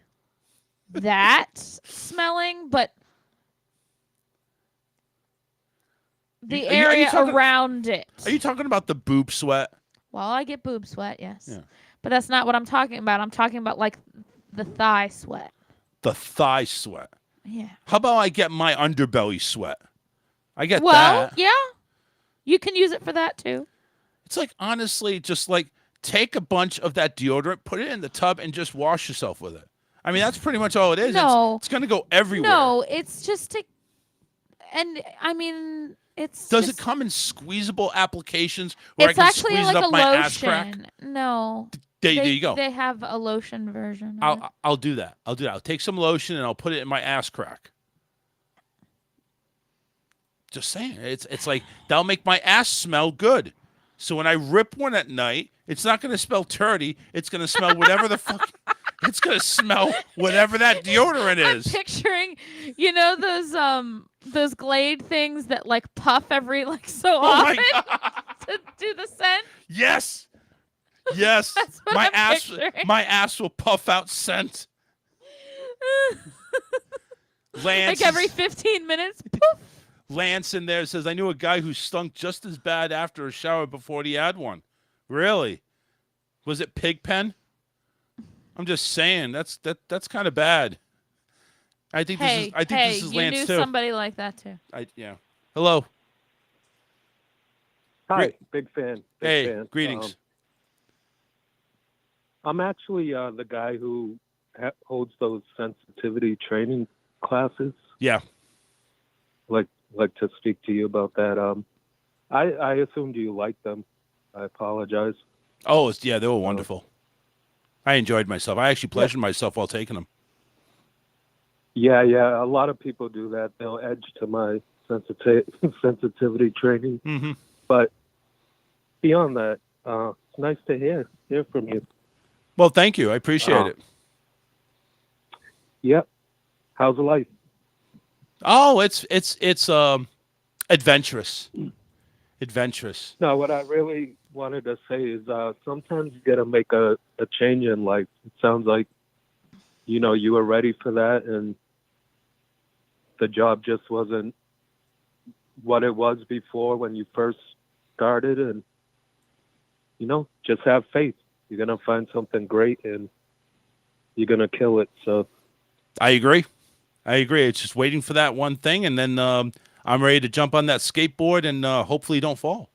that smelling, but the area around it. Are you talking about the boob sweat? Well, I get boob sweat, yes. Yeah. But that's not what I'm talking about. I'm talking about like the thigh sweat. The thigh sweat. Yeah. How about I get my underbelly sweat? I get Well, that. yeah, you can use it for that too. It's like honestly, just like take a bunch of that deodorant, put it in the tub, and just wash yourself with it. I mean, that's pretty much all it is. No. It's gonna go everywhere. No, it's just to, and I mean, it's Does just, it come in squeezable applications where it's I can actually squeeze like it a up my ass crack? lotion. No. There you go. They have a lotion version. Of it. I'll do that. I'll take some lotion and I'll put it in my ass crack. Just saying, it's like that'll make my ass smell good. So when I rip one at night, it's not going to smell turdy. It's going to smell whatever the fuck. It's going to smell whatever that deodorant is. I'm picturing, those Glade things that like puff every like so Oh my often God. to do the scent. Yes. Yes. That's what my I'm ass picturing. my ass will puff out scent. Lance Like every 15 minutes, poof. Lance in there says, I knew a guy who stunk just as bad after a shower before he had one. Really? Was it Pigpen? I'm just saying, that's kind of bad. I think this is you Lance knew too. somebody like that too. Yeah. Hello. Hi, big fan. Hey, fan. greetings. I'm actually the guy who holds those sensitivity training classes. Yeah. Like to speak to you about that. I assumed you liked them. I apologize. Oh, they were wonderful. I enjoyed myself. I actually pleasured myself while taking them. Yeah. A lot of people do that. They'll edge to my sensitivity training. Mm-hmm. But beyond that, it's nice to hear from you. Well, thank you. I appreciate it. Yep. How's life? Oh, it's adventurous. Adventurous. No, what I really wanted to say is sometimes you got to make a change in life. It sounds like, you were ready for that, and the job just wasn't what it was before when you first started. And, just have faith. You're going to find something great, and you're going to kill it. So I agree. It's just waiting for that one thing, and then I'm ready to jump on that skateboard and hopefully don't fall.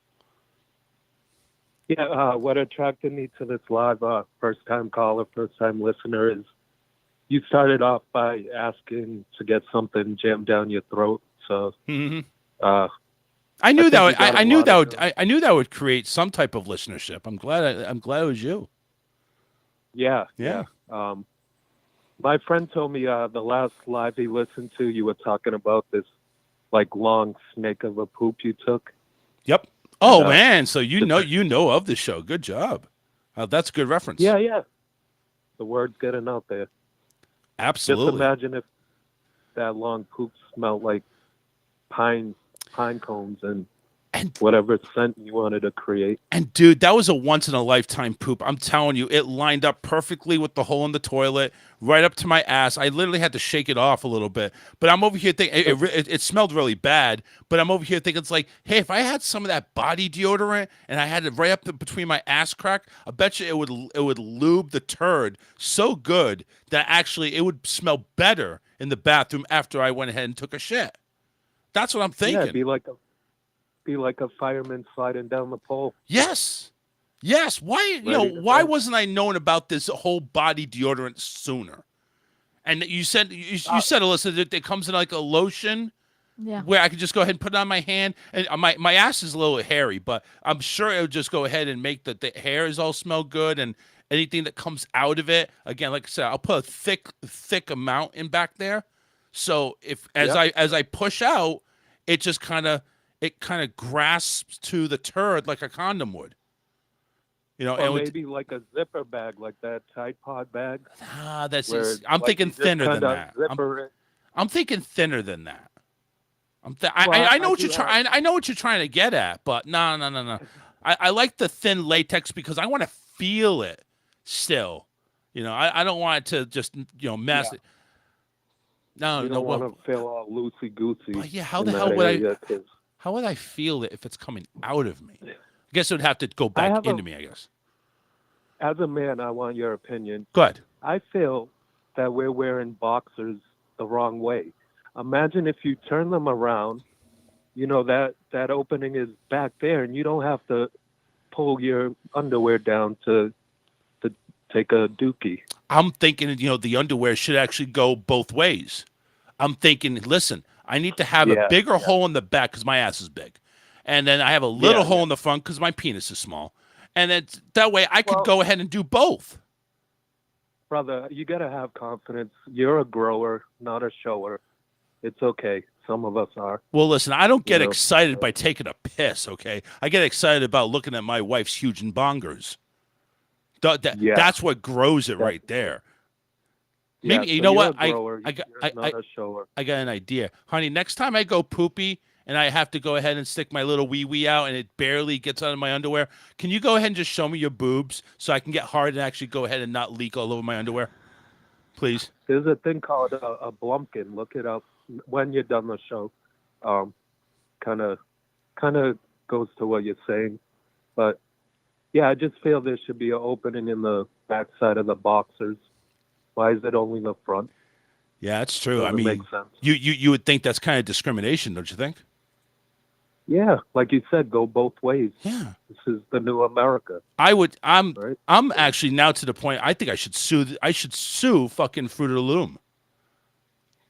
Yeah, what attracted me to this live first-time caller, first-time listener is you started off by asking to get something jammed down your throat. So I knew that. I knew that would create some type of listenership. I'm glad it was you. Yeah. Yeah. My friend told me the last live he listened to, you were talking about this like long snake of a poop you took. Yep. Oh man, so you know of the show. Good job. That's a good reference. Yeah. The word's getting out there. Absolutely. Just imagine if that long poop smelled like pine cones and whatever scent you wanted to create. And dude, that was a once in a lifetime poop. I'm telling you, it lined up perfectly with the hole in the toilet, right up to my ass. I literally had to shake it off a little bit. But I'm over here thinking it smelled really bad. But I'm over here thinking it's like, hey, if I had some of that body deodorant and I had it right up between my ass crack, I bet you it would lube the turd so good that actually it would smell better in the bathroom after I went ahead and took a shit. That's what I'm thinking. Yeah, it'd be like a fireman sliding down the pole. Yes. Why wasn't I known about this whole body deodorant sooner? And you said, Alyssa, that it comes in like a lotion where I could just go ahead and put it on my hand. And my ass is a little hairy, but I'm sure it would just go ahead and make the hairs all smell good and anything that comes out of it. Again, like I said, I'll put a thick amount in back there. So as I push out, it just kind of grasps to the turd like a condom would. Or maybe like a zipper bag, like that Tide Pod bag. I'm thinking thinner than that. I'm thinking thinner than that. I know what you're trying. I know what you're trying to get at, but no. I like the thin latex because I want to feel it still. I don't want it to just mess it. No, you don't want to feel all loosey goosey. But yeah, how the hell would How would I feel it if it's coming out of me? I guess it would have to go back into me, I guess. As a man, I want your opinion. Go ahead. I feel that we're wearing boxers the wrong way. Imagine if you turn them around you know, that opening is back there, and you don't have to pull your underwear down to take a dookie. I'm thinking, the underwear should actually go both ways. I'm thinking, listen, I need to have a Yeah, bigger hole in the back because my ass is big, and then I have a little yeah, hole yeah. in the front because my penis is small, and that way I could Well, go ahead and do both. brother, you gotta have confidence. You're a grower, not a shower. It's okay. Some of us are, Well, listen, I don't you get know. excited by taking a piss, okay? I get excited about looking at my wife's huge and bongers. Yeah, That's what grows it right definitely. there. Yeah, Maybe you so know you're what? a grower. You're I not a shower. I got an idea, honey. Next time I go poopy and I have to go ahead and stick my little wee wee out and it barely gets out of my underwear, can you go ahead and just show me your boobs so I can get hard and actually go ahead and not leak all over my underwear, please? There's a thing called a blumpkin. Look it up when you're done the show. Um, kind of goes to what you're saying, but yeah, I just feel there should be an opening in the backside of the boxers. Why is it only the front? Yeah, that's true. I Doesn't make mean, sense. you would think that's kind of discrimination, don't you think? Yeah, like you said, go both ways. Yeah. This is the new America, I would. right? I'm actually now to the point. I think I should sue. I should sue fucking Fruit of the Loom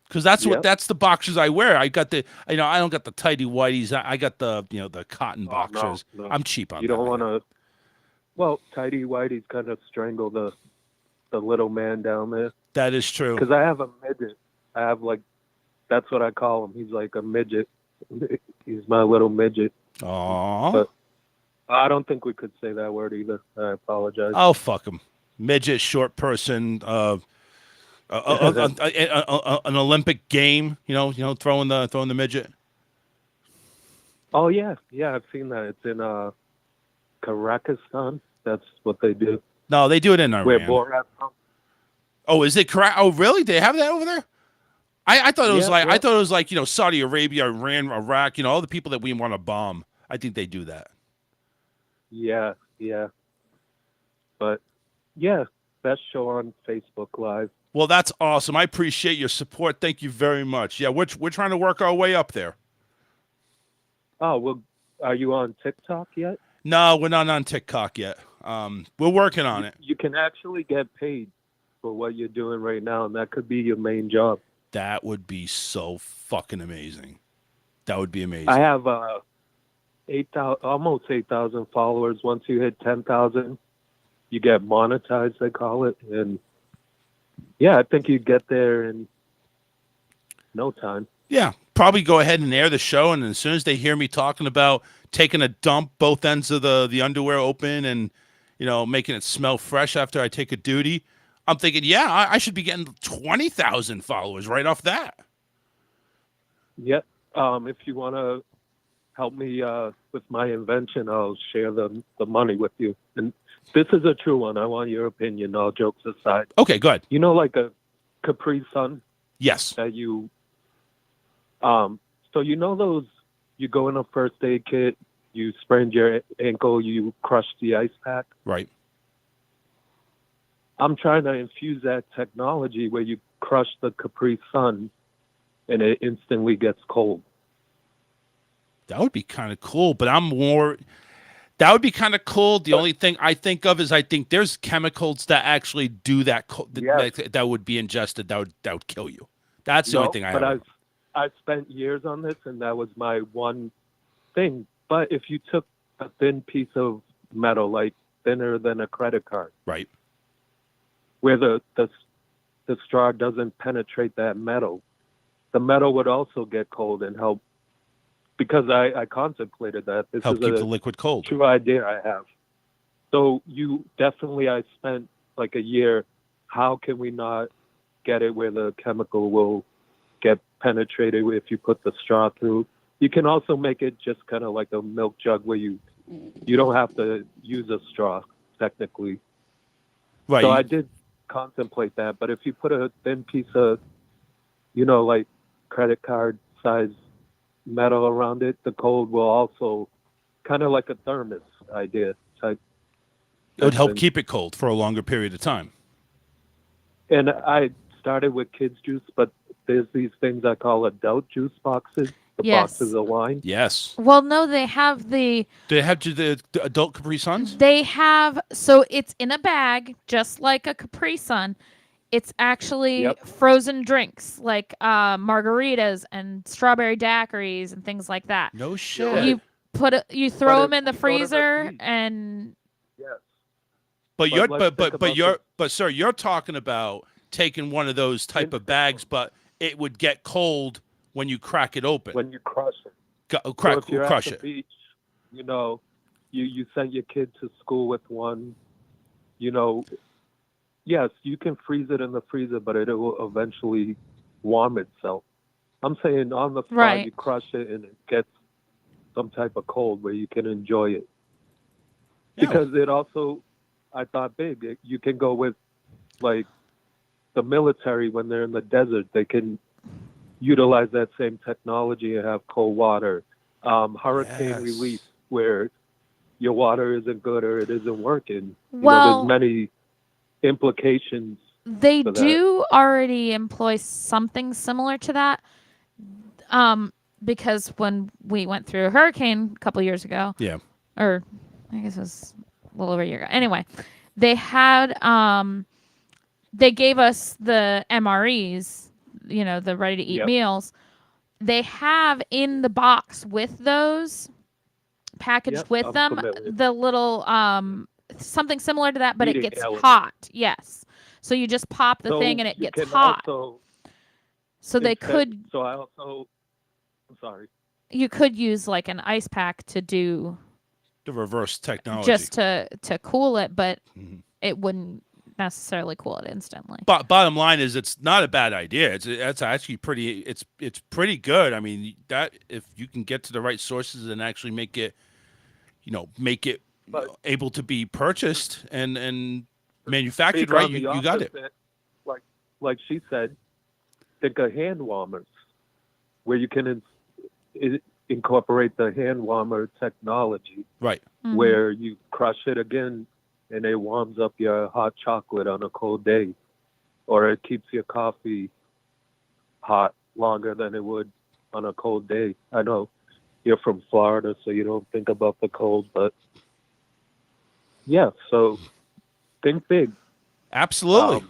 because Yep. that's the boxers I wear. I got the. I don't got the tighty whities. I got the the cotton Oh, boxers. no. I'm cheap on You that. don't want to. Well, tidy whities kind of strangle the little man down there. That is true. Because I have a midget. I have that's what I call him. He's like a midget. He's my little midget. Aww. But I don't think we could say that word either. I apologize. Oh fuck him. Midget, short person. An Olympic game. Throwing the midget. Oh yeah, I've seen that. It's in Kazakhstan. That's what they do. No, they do it in Where Iran. Borat's from. Oh, is it correct? Oh, really? They have that over there? I thought it was Yeah, yeah. I thought it was like Saudi Arabia, Iran, Iraq. All the people that we want to bomb. I think they do that. Yeah. But yeah, best show on Facebook Live. Well, that's awesome. I appreciate your support. Thank you very much. Yeah, we're trying to work our way up there. Oh well, are you on TikTok yet? No, we're not on TikTok yet. We're working on it. You can actually get paid for what you're doing right now, and that could be your main job. That would be so fucking amazing. That would be amazing. I have 8,000, almost 8,000 followers. Once you hit 10,000, you get monetized, they call it. And yeah, I think you get there in no time. Yeah, probably go ahead and air the show, and as soon as they hear me talking about taking a dump, both ends of the underwear open, and making it smell fresh after I take a duty, I'm thinking, yeah, I should be getting 20,000 followers right off that. Yep. If you want to help me with my invention, I'll share the money with you. And this is a true one. I want your opinion, all jokes aside. Okay, good. You know, like a Capri Sun Yes. that you, so you know those, you go in a first aid kit, you sprained your ankle, you crushed the ice pack. Right. I'm trying to infuse that technology where you crush the Capri Sun and it instantly gets cold. That would be kind of cool, but that would be kind of cool. The only thing I think of is I think there's chemicals that actually do that. Yes. That would be ingested. That would kill you. That's the only thing I have. But I've spent years on this, and that was my one thing. But if you took a thin piece of metal, like thinner than a credit card, Right. where the straw doesn't penetrate that metal, the metal would also get cold and help. Because I contemplated that. This Help is keep a the liquid cold. true idea I have. So I spent like a year. How can we not get it where the chemical will get penetrated if you put the straw through? You can also make it just kind of like a milk jug where you don't have to use a straw technically. Right. So I did contemplate that, but if you put a thin piece of, like credit card size metal around it, the cold will also kind of like a thermos idea type. It would help thing. keep it cold for a longer period of time. And I started with kids juice, but there's these things I call adult juice boxes. The Yes. boxes of wine. Yes. Well, no, they have the Do they have the adult Capri Suns? they have so it's in a bag just like a Capri Sun. It's actually Yep. frozen drinks like margaritas and strawberry daiquiris and things like that. No shit. You you throw But them if in the we go to the freezer beach- and Yes. But you're let's think but about you're but sir, you're talking about taking one of those type of bags, but it would get cold when you crack it open. When you crush it. Crack, So if you're crush at it. the beach, you know, you send your kid to school with one, you know, yes, you can freeze it in the freezer, but it will eventually warm itself. I'm saying on the spot, Right. you crush it and it gets some type of cold where you can enjoy it. Yeah. Because it also, I thought, big. You can go with, like, the military when they're in the desert. They can utilize that same technology and have cold water. Hurricane Yes. relief where your water isn't good or it isn't working. Well- there's many implications. they for that. do already employ something similar to that. Because when we went through a hurricane a couple years ago, Yeah. or I guess it was a little over a year ago. Anyway, they had they gave us the MREs, the ready to eat Yep. meals. They have in the box with those packaged Yep, with I'm them familiar. the little something similar to that, but it Heating gets element. hot. Yes. So you just pop the So thing and it you gets can hot. also So they instead- could So I also, I'm sorry. you could use like an ice pack to do The reverse technology. just to cool it, but Mhm. it wouldn't necessarily cool it instantly. But bottom line is, it's not a bad idea. It's actually pretty. It's pretty good. I mean, that if you can get to the right sources and actually make it, But- able to be purchased and manufactured Speak right, on you the got it. opposite, Like she said, think of hand warmers, where you can incorporate the hand warmer technology, Right. Mhm. where you crush it again and it warms up your hot chocolate on a cold day, or it keeps your coffee hot longer than it would on a cold day. I know you're from Florida, so you don't think about the cold, but yeah, so think big. Absolutely.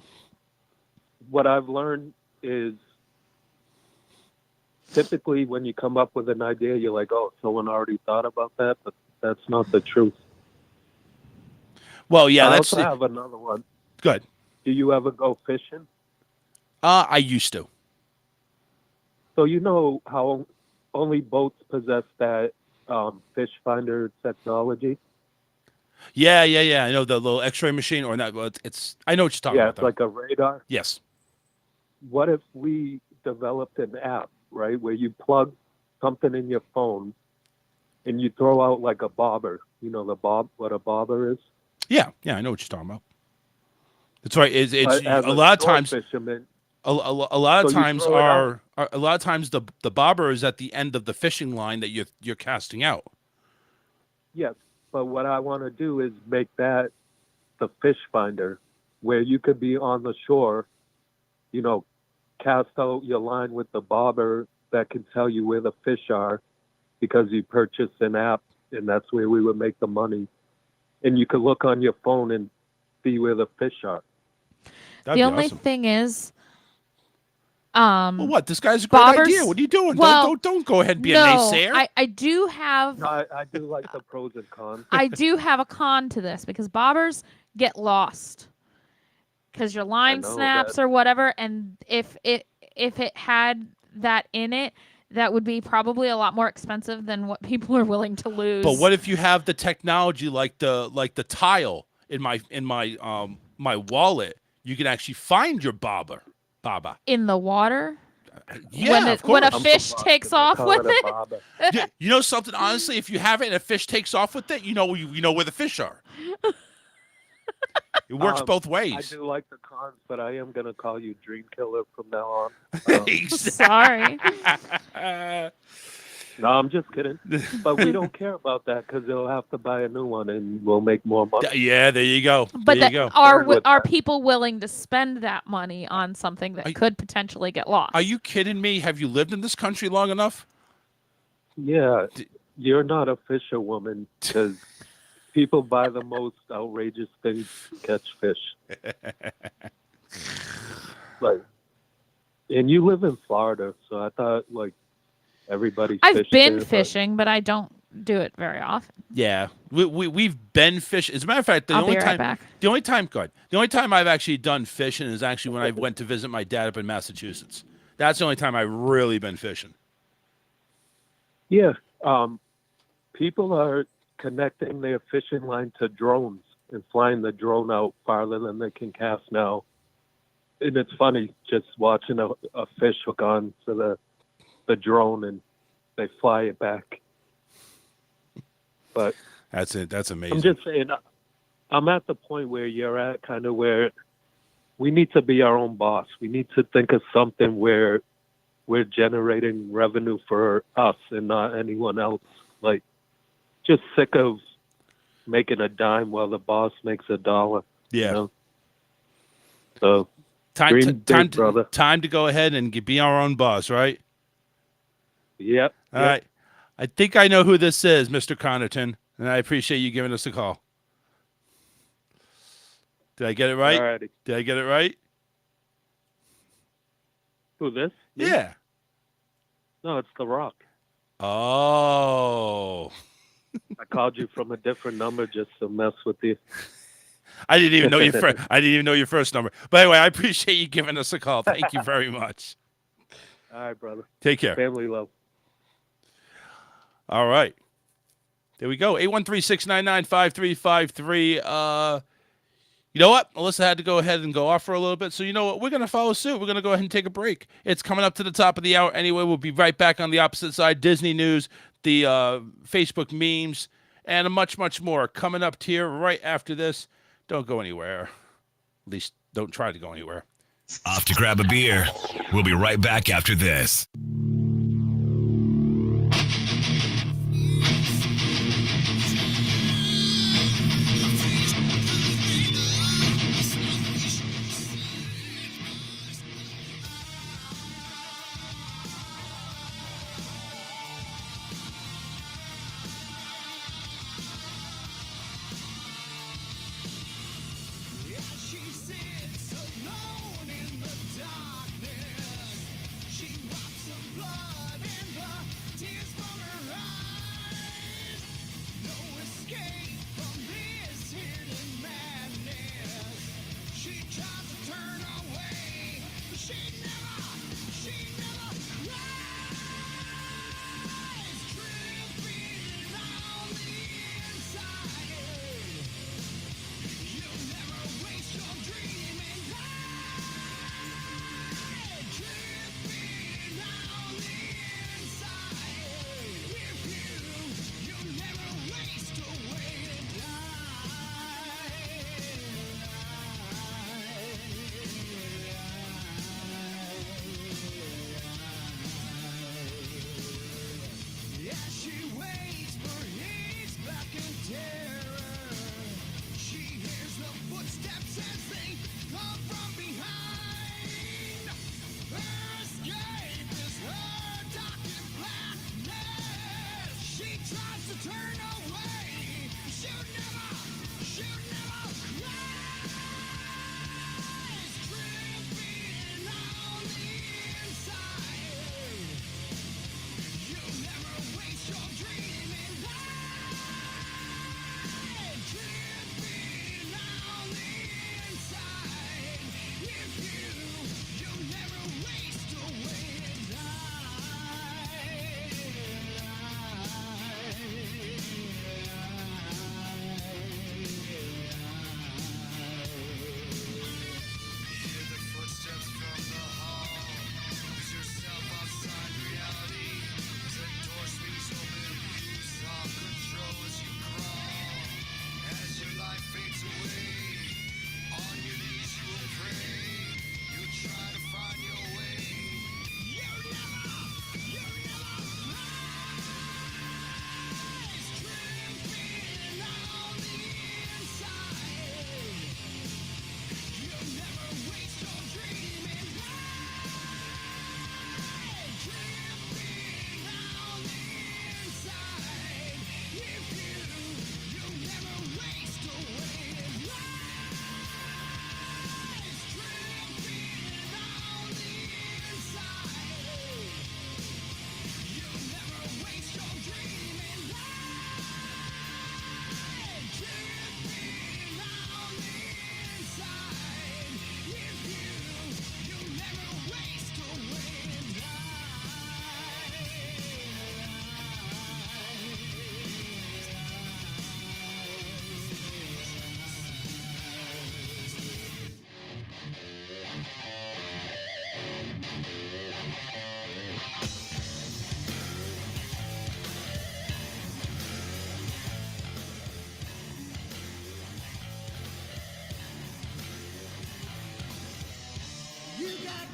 What I've learned is typically when you come up with an idea, you're like, oh, someone already thought about that, but that's not the truth. Well, yeah, I that's also have another one. good. Do you ever go fishing? I used to. So you know how only boats possess that fish finder technology? Yeah. I know the little X-ray machine, or not. Well, it's. I know what you're talking Yeah, about. it's though. like a radar. Yes. What if we developed an app, right, where you plug something in your phone and you throw out like a bobber? You know what a bobber is? Yeah. I know what you're talking about. That's right. It's As a lot of shore times. fisherman, A lot of So you times throw it out. a lot of times the bobber is at the end of the fishing line that you're casting out. yes. But what I want to do is make that the fish finder, where you could be on the shore, cast out your line with the bobber that can tell you where the fish are because you purchased an app, and that's where we would make the money. And you could look on your phone and see where the fish are. That'd The be only awesome. thing is, Well, what? This guy's a great bobbers- idea. What are you doing? well, don't go ahead and be no, a naysayer. I do have No, I do like the pros and cons. I do have a con to this because bobbers get lost because your line know snaps that. or whatever, and if it had that in it, that would be probably a lot more expensive than what people are willing to lose. But what if you have the technology like the tile in my my wallet? You can actually find your baba. in the water? Yeah, of course. When a I'm fish from takes Boston, off they with call it a it, bobber. Yeah, you know something? Honestly, if you have it and a fish takes off with it, you know where the fish are. It works both I ways. do like the cons, but I am going to call you Dream Killer from now on. sorry. No, I'm just kidding. But we don't care about that because they'll have to buy a new one and we'll make more money. Yeah, there you go. But there you go. are Forward with are that. people willing to spend that money on something that Are- could potentially get lost? Are you kidding me? Have you lived in this country long enough? Yeah, you're not a fisherwoman because people buy the most outrageous things to catch fish. Like, and you live in Florida, so I thought like everybody I've fished been there, but fishing, but I don't do it very often. Yeah, we've been fishing. As a matter of fact, I'll be right back. the only time I've actually done fishing is actually when I went to visit my dad up in Massachusetts. That's the only time I've really been fishing. yeah, people are connecting their fishing line to drones and flying the drone out farther than they can cast now. And it's funny just watching a fish hook on to the drone and they fly it back. But That's it. That's amazing. I'm just saying, I'm at the point where you're at, kind of where we need to be our own boss. We need to think of something where we're generating revenue for us and not anyone else. Like, just sick of making a dime while the boss makes a dollar. Yeah. You know? So time brother. time to go ahead and be our own boss, right? Yep. All right. I think I know who this is, Mr. Connerton, and I appreciate you giving us a call. Did I get it right? Alrighty. Did I get it right? Who, this? Me? Yeah. No, it's The Rock. Oh. I called you from a different number just to mess with you. I didn't even know your I didn't even know your first number. But anyway, I appreciate you giving us a call. Thank you very much. All right, brother. Take care. Family love. All right. There we go. 813-699-5353. You know what? Alyssa had to go ahead and go off for a little bit. So you know what? We're going to follow suit. We're going to go ahead and take a break. It's coming up to the top of the hour anyway. We'll be right back on the opposite side. Disney news, the Facebook memes, and much, much more coming up here right after this. Don't go anywhere. At least don't try to go anywhere. Off to grab a beer. We'll be right back after this. She sits alone in the darkness. She walks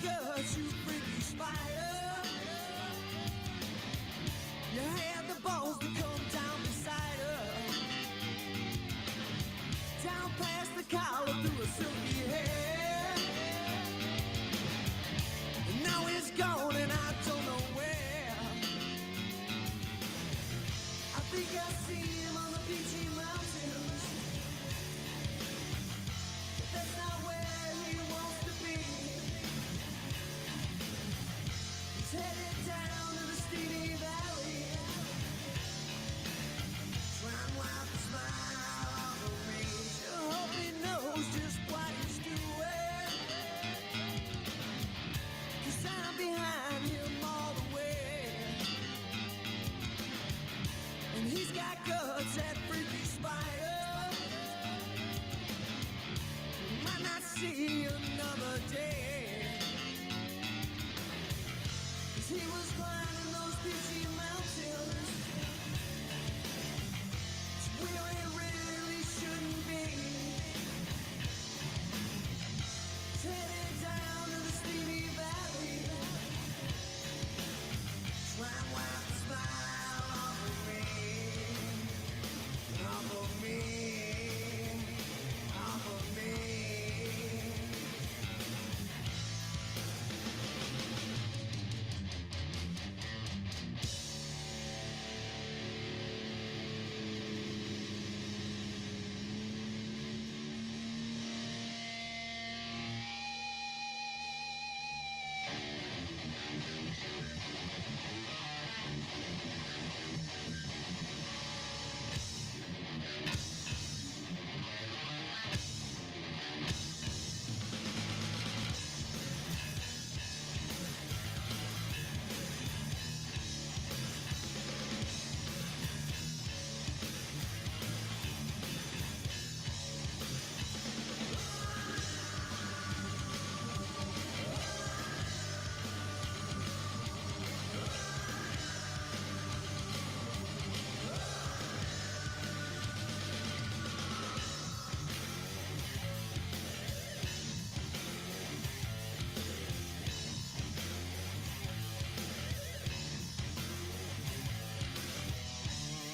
guts, you freaky spider. You had the balls to come down beside her. Down past the collar through her silky hair. And now he's gone and I don't know where. I think I see him on the peachy mountains. But that's not where he wants to be. He's headed down to the Stevie Valley. Trying to wipe the smile off of me. Sure hope he knows just what he's doing. 'Cause I'm behind him all the way. And he's got guts, that freaky spider. Might not see another day. 'Cause he was climbing those peachy mountains. It's where he really shouldn't be. He's headed down to the Stevie Valley. Try and wipe the smile off of me. Off of me. Off of me.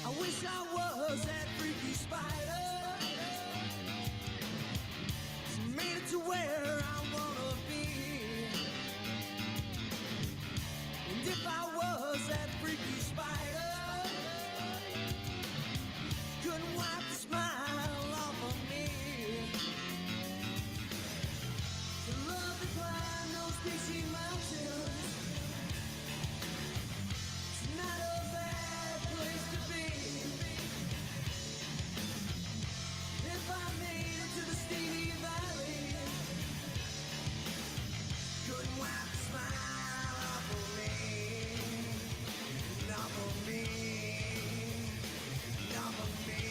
I wish I was that freaky spider. Made it to where I wanna be. And if I was that freaky spider, couldn't wipe the smile off of me. To love to climb those peachy mountains. It's not a bad place to be. If I made it to the Stevie Valley, couldn't wipe the smile off of me. Off of me. Off of me.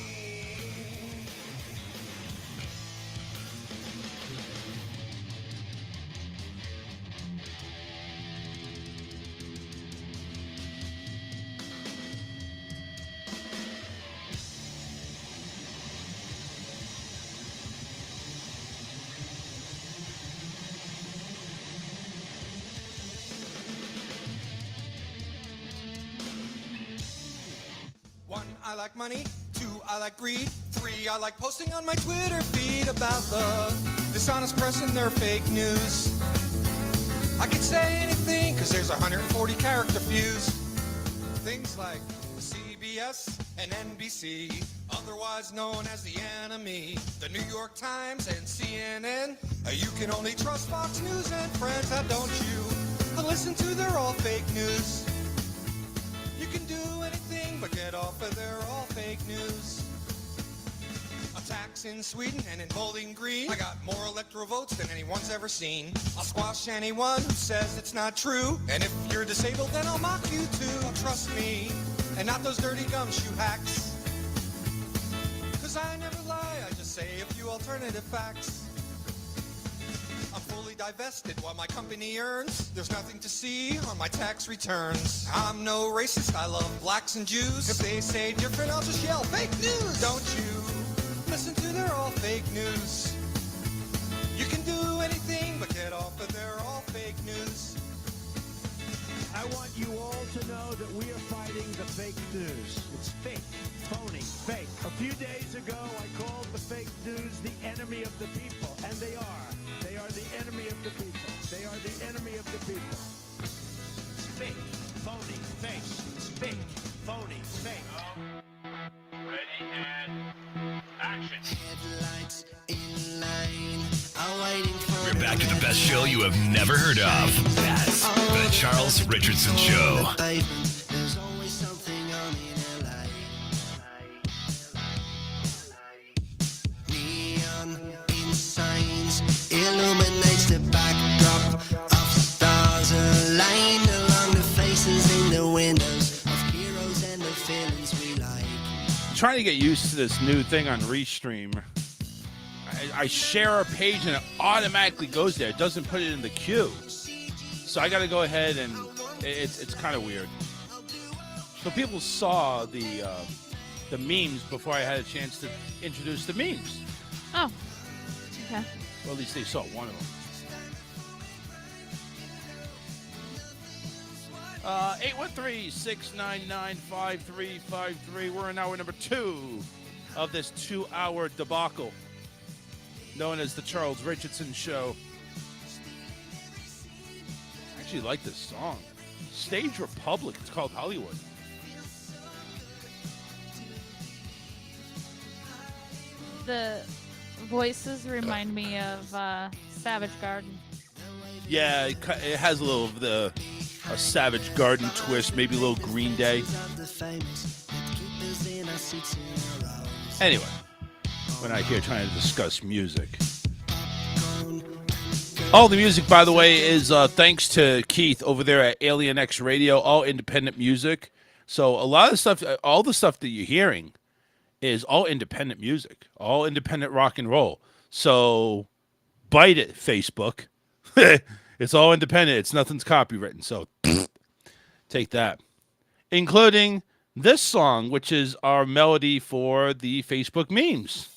One, I like money. Two, I like greed. Three, I like posting on my Twitter feed about the dishonest press and their fake news. I could say anything, cause there's 140 character views. Things like CBS and NBC, otherwise known as the enemy, the New York Times and CNN. You can only trust Fox News and Friends, how don't you? Listen to, they're all fake news. You can do anything but get off of they're all fake news. Attacks in Sweden and in Bowling Green, I got more electoral votes than anyone's ever seen. I'll squash anyone who says it's not true, and if you're disabled then I'll mock you too. Trust me, and not those dirty gumshoe hacks. Cause I never lie, I just say a few alternative facts. I'm fully divested while my company earns. There's nothing to see on my tax returns. I'm no racist, I love blacks and Jews. If they say different, I'll just yell, fake news! Don't you listen to, they're all fake news. You can do anything but get off of they're all fake news. I want you all to know that we are fighting the fake news. It's fake, phony, fake. A few days ago, I called the fake news the enemy of the people, and they are. They are the enemy of the people. They are the enemy of the people. It's fake, phony, fake. It's fake, phony, fake. Ready and action. Headlights in line are waiting for We're back to the best show you have never heard of. That's the Charles Richardson Show. There's always something on in LA. Neon in signs illuminates the backdrop of stars aligned along the faces in the windows of heroes and the feelings we like. Trying to get used to this new thing on Restream. I share a page and it automatically goes there. It doesn't put it in the queue. So I got to go ahead and it's kind of weird. So people saw the memes before I had a chance to introduce the memes. Oh, okay. Well, at least they saw one of them. 813-699-5353. We're in hour number 2 of this 2-hour debacle known as the Charles Richardson Show. I actually like this song. Stage Republic. It's called Hollywood. The voices remind me of Savage Garden. Yeah, it has a little of a Savage Garden twist, maybe a little Green Day. Anyway, we're not here trying to discuss music. All the music, by the way, is thanks to Keith over there at Alien X Radio, all independent music. So a lot of stuff, all the stuff that you're hearing is all independent music, all independent rock and roll. So bite it, Facebook. It's all independent. It's nothing's copywritten. So take that. Including this song, which is our melody for the Facebook memes.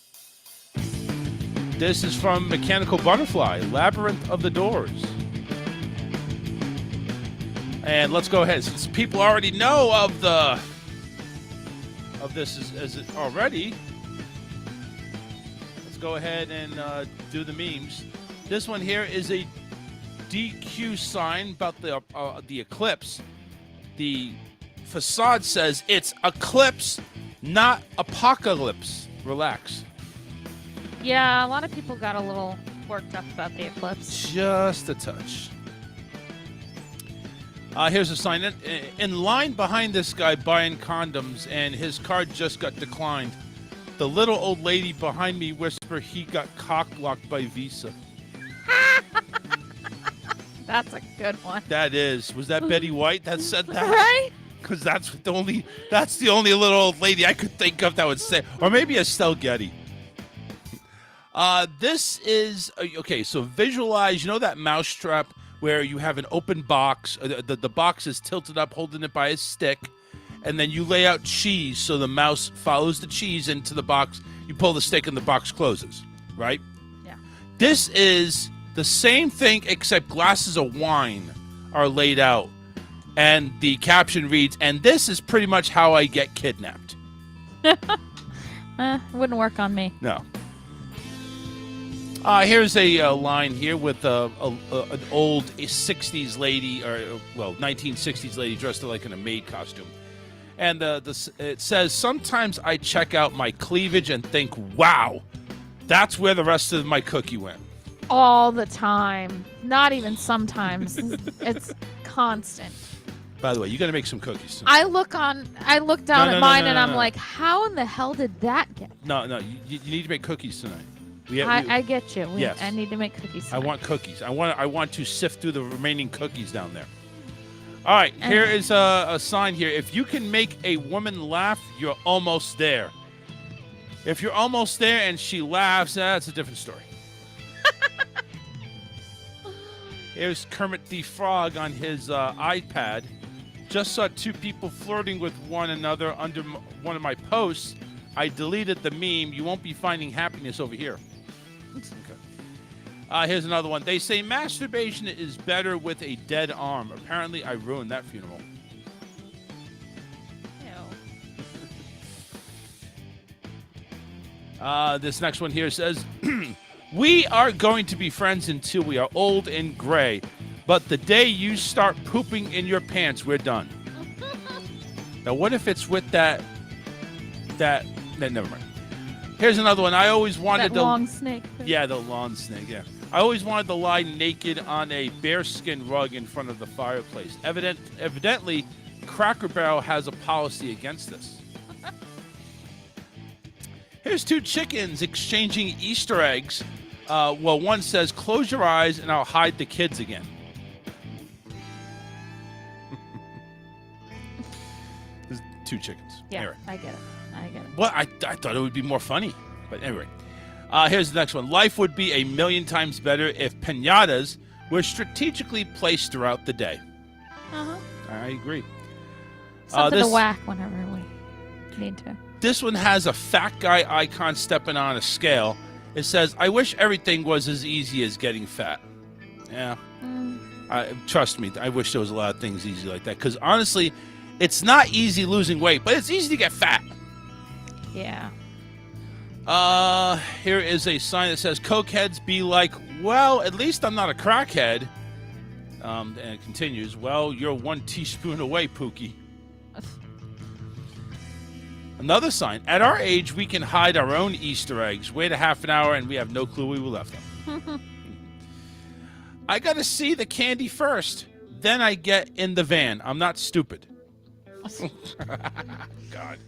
This is from Mechanical Butterfly, Labyrinth of the Doors. And let's go ahead. Since people already know of this as it already, let's go ahead and do the memes. This one here is a DQ sign about the eclipse. The facade says it's eclipse, not apocalypse. Relax. Yeah, a lot of people got a little worked up about the eclipse. Just a touch. Here's a sign. In line behind this guy buying condoms, and his card just got declined. The little old lady behind me whispered he got cock-blocked by Visa. That's a good one. That is. Was that Betty White that said that? Right? Because that's the only little old lady I could think of that would say. Or maybe Estelle Getty. This is, okay, so visualize, you know that mousetrap where you have an open box, the box is tilted up, holding it by a stick, and then you lay out cheese so the mouse follows the cheese into the box, you pull the stick and the box closes, right? Yeah. This is the same thing except glasses of wine are laid out, and the caption reads, and this is pretty much how I get kidnapped. Wouldn't work on me. No. Here's a line here with an old 60s lady, or, 1960s lady dressed like in a maid costume. And it says, sometimes I check out my cleavage and think, wow, that's where the rest of my cookie went. All the time. Not even sometimes. It's constant. By the way, you got to make some cookies tonight. I look down at mine and I'm like, how in the hell did that get? No, you need to make cookies tonight. I get you. Yes. I need to make cookies tonight. I want cookies. I want to sift through the remaining cookies down there. All right, here is a sign here. If you can make a woman laugh, you're almost there. If you're almost there and she laughs, that's a different story. Here's Kermit the Frog on his iPad. Just saw two people flirting with one another under one of my posts. I deleted the meme. You won't be finding happiness over here. Okay. Here's another one. They say masturbation is better with a dead arm. Apparently, I ruined that funeral. This next one here says, we are going to be friends until we are old and gray. But the day you start pooping in your pants, we're done. Now, what if it's with that, never mind. Here's another one. I always wanted That long snake. Yeah, the lawn snake, yeah. I always wanted to lie naked on a bearskin rug in front of the fireplace. Evidently, Cracker Barrel has a policy against this. Here's two chickens exchanging Easter eggs. Well, one says, close your eyes and I'll hide the kids again. There's two chickens. Yeah, Anyway. I get it. Well, I thought it would be more funny. But anyway. Here's the next one. Life would be a million times better if piñatas were strategically placed throughout the day. Uh-huh. I agree. Something to whack whenever we need to. This one has a fat guy icon stepping on a scale. It says, I wish everything was as easy as getting fat. Yeah. Trust me, I wish there was a lot of things easy like that. Because honestly, it's not easy losing weight, but it's easy to get fat. Yeah. Here is a sign that says, cokeheads be like, well, at least I'm not a crackhead. And it continues, well, you're 1 teaspoon away, Pookie. Another sign. At our age, we can hide our own Easter eggs. Wait a half an hour, and we have no clue we left them. I got to see the candy first. Then I get in the van. I'm not stupid. God.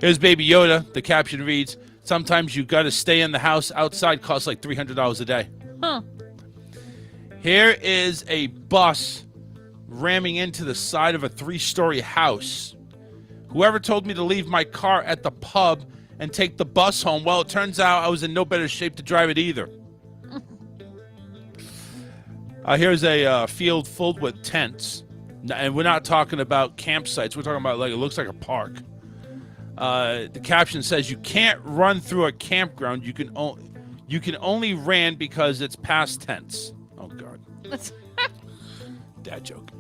Here's Baby Yoda. The caption reads, sometimes you got to stay in the house. Outside costs like $300 a day. Huh. Here is a bus ramming into the side of a 3-story house. Whoever told me to leave my car at the pub and take the bus home, well, it turns out I was in no better shape to drive it either. Here's a field filled with tents. And we're not talking about campsites. We're talking about, like, it looks like a park. The caption says, you can't run through a campground. You can only ran because it's past tense. Oh, God. Dad joke.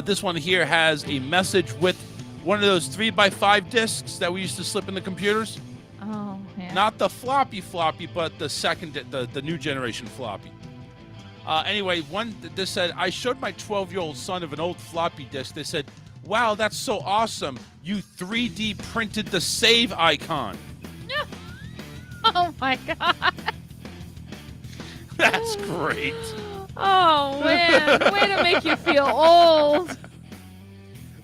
This one here has a message with one of those 3x5 discs that we used to slip in the computers. Oh, yeah. Not the floppy, but the second, the new generation floppy. Anyway, this said, I showed my 12-year-old son of an old floppy disk. They said, wow, that's so awesome. You 3D printed the save icon. Oh, my God. That's great. Oh, man. Way to make you feel old.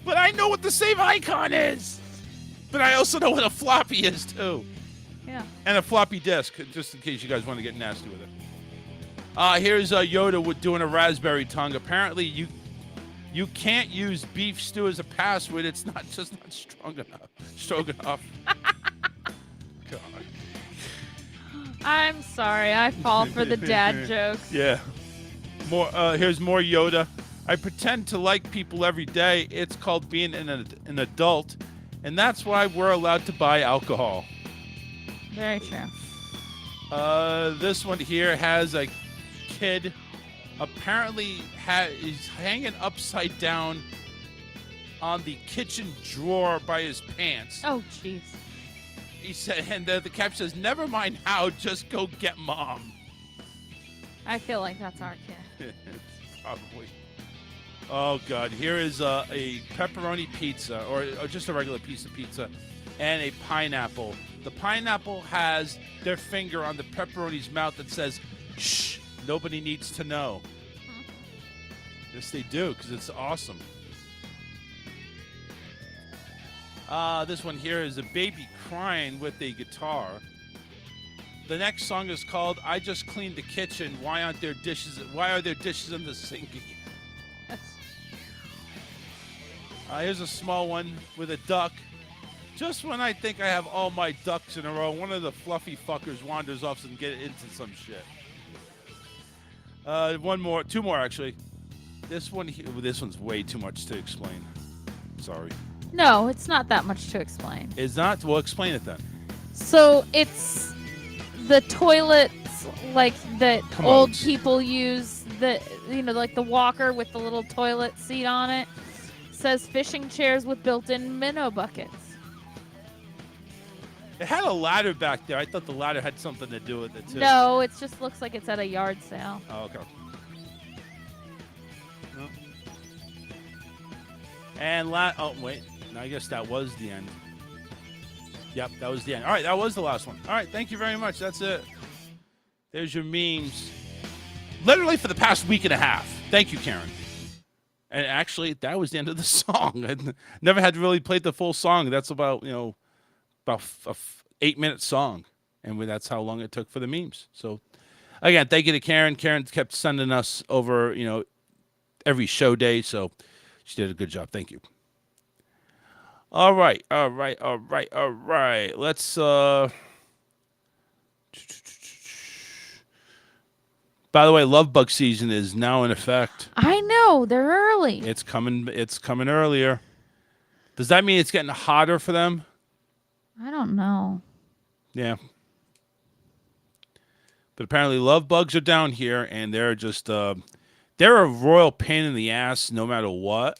But I know what the save icon is. But I also know what a floppy is, too. Yeah. And a floppy disk, just in case you guys want to get nasty with it. Here's Yoda doing a raspberry tongue. Apparently, you can't use beef stew as a password. It's not strong enough. God. I'm sorry. I fall for the dad jokes. Yeah. Here's more Yoda. I pretend to like people every day. It's called being an adult, and that's why we're allowed to buy alcohol. Very true. This one here has a kid apparently is hanging upside down on the kitchen drawer by his pants. Oh, jeez. He said, and the caption says, never mind how, just go get mom. I feel like that's our kid. Probably. Oh, God. Here is a pepperoni pizza, or just a regular piece of pizza, and a pineapple. The pineapple has their finger on the pepperoni's mouth that says, shh, nobody needs to know. Yes, they do, because it's awesome. This one here is a baby crying with a guitar. The next song is called "I Just Cleaned the Kitchen. Why are there dishes in the sink again?" Here's a small one with a duck. Just when I think I have all my ducks in a row, one of the fluffy fuckers wanders off and get into some shit. Two more actually. This one's way too much to explain. Sorry. No, it's not that much to explain. It's not? Well, explain it then. So it's the toilets like that Come on. old people use, the like the walker with the little toilet seat on it. Says fishing chairs with built-in minnow buckets. It had a ladder back there. I thought the ladder had something to do with it, too. No, it just looks like it's at a yard sale. Oh, okay. And oh, wait. No, I guess that was the end. Yep, that was the end. All right, that was the last one. All right, thank you very much. That's it. There's your memes. Literally for the past week and a half. Thank you, Karen. And actually, that was the end of the song. I never had really played the full song. That's about, about a 8-minute song. And that's how long it took for the memes. So, again, thank you to Karen. Karen kept sending us over, every show day. So she did a good job. Thank you. All right. Let's, by the way, love bug season is now in effect. I know, they're early. It's coming earlier. Does that mean it's getting hotter for them? I don't know. Yeah. But apparently love bugs are down here, and they're just they're a royal pain in the ass no matter what.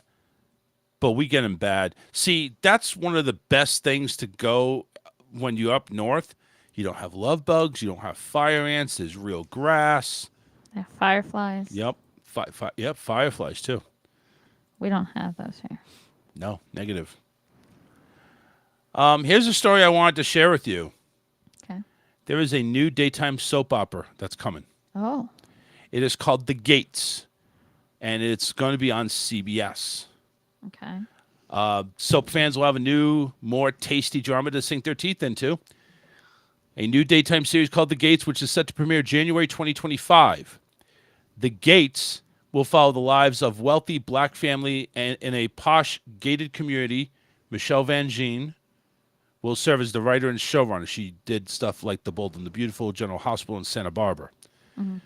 But we get them bad. See, that's one of the best things to go when you're up north. You don't have love bugs. You don't have fire ants. There's real grass. Yeah, fireflies. Yep. Yep, fireflies too. We don't have those here. No, negative. Here's a story I wanted to share with you. Okay. There is a new daytime soap opera that's coming. Oh. It is called The Gates, and it's going to be on CBS. Okay. Soap fans will have a new, more tasty drama to sink their teeth into. A new daytime series called The Gates, which is set to premiere January 2025. The Gates will follow the lives of wealthy black family in a posh gated community. Michelle Van Gene will serve as the writer and showrunner. She did stuff like The Bold and the Beautiful, General Hospital, and Santa Barbara. Mm-hmm.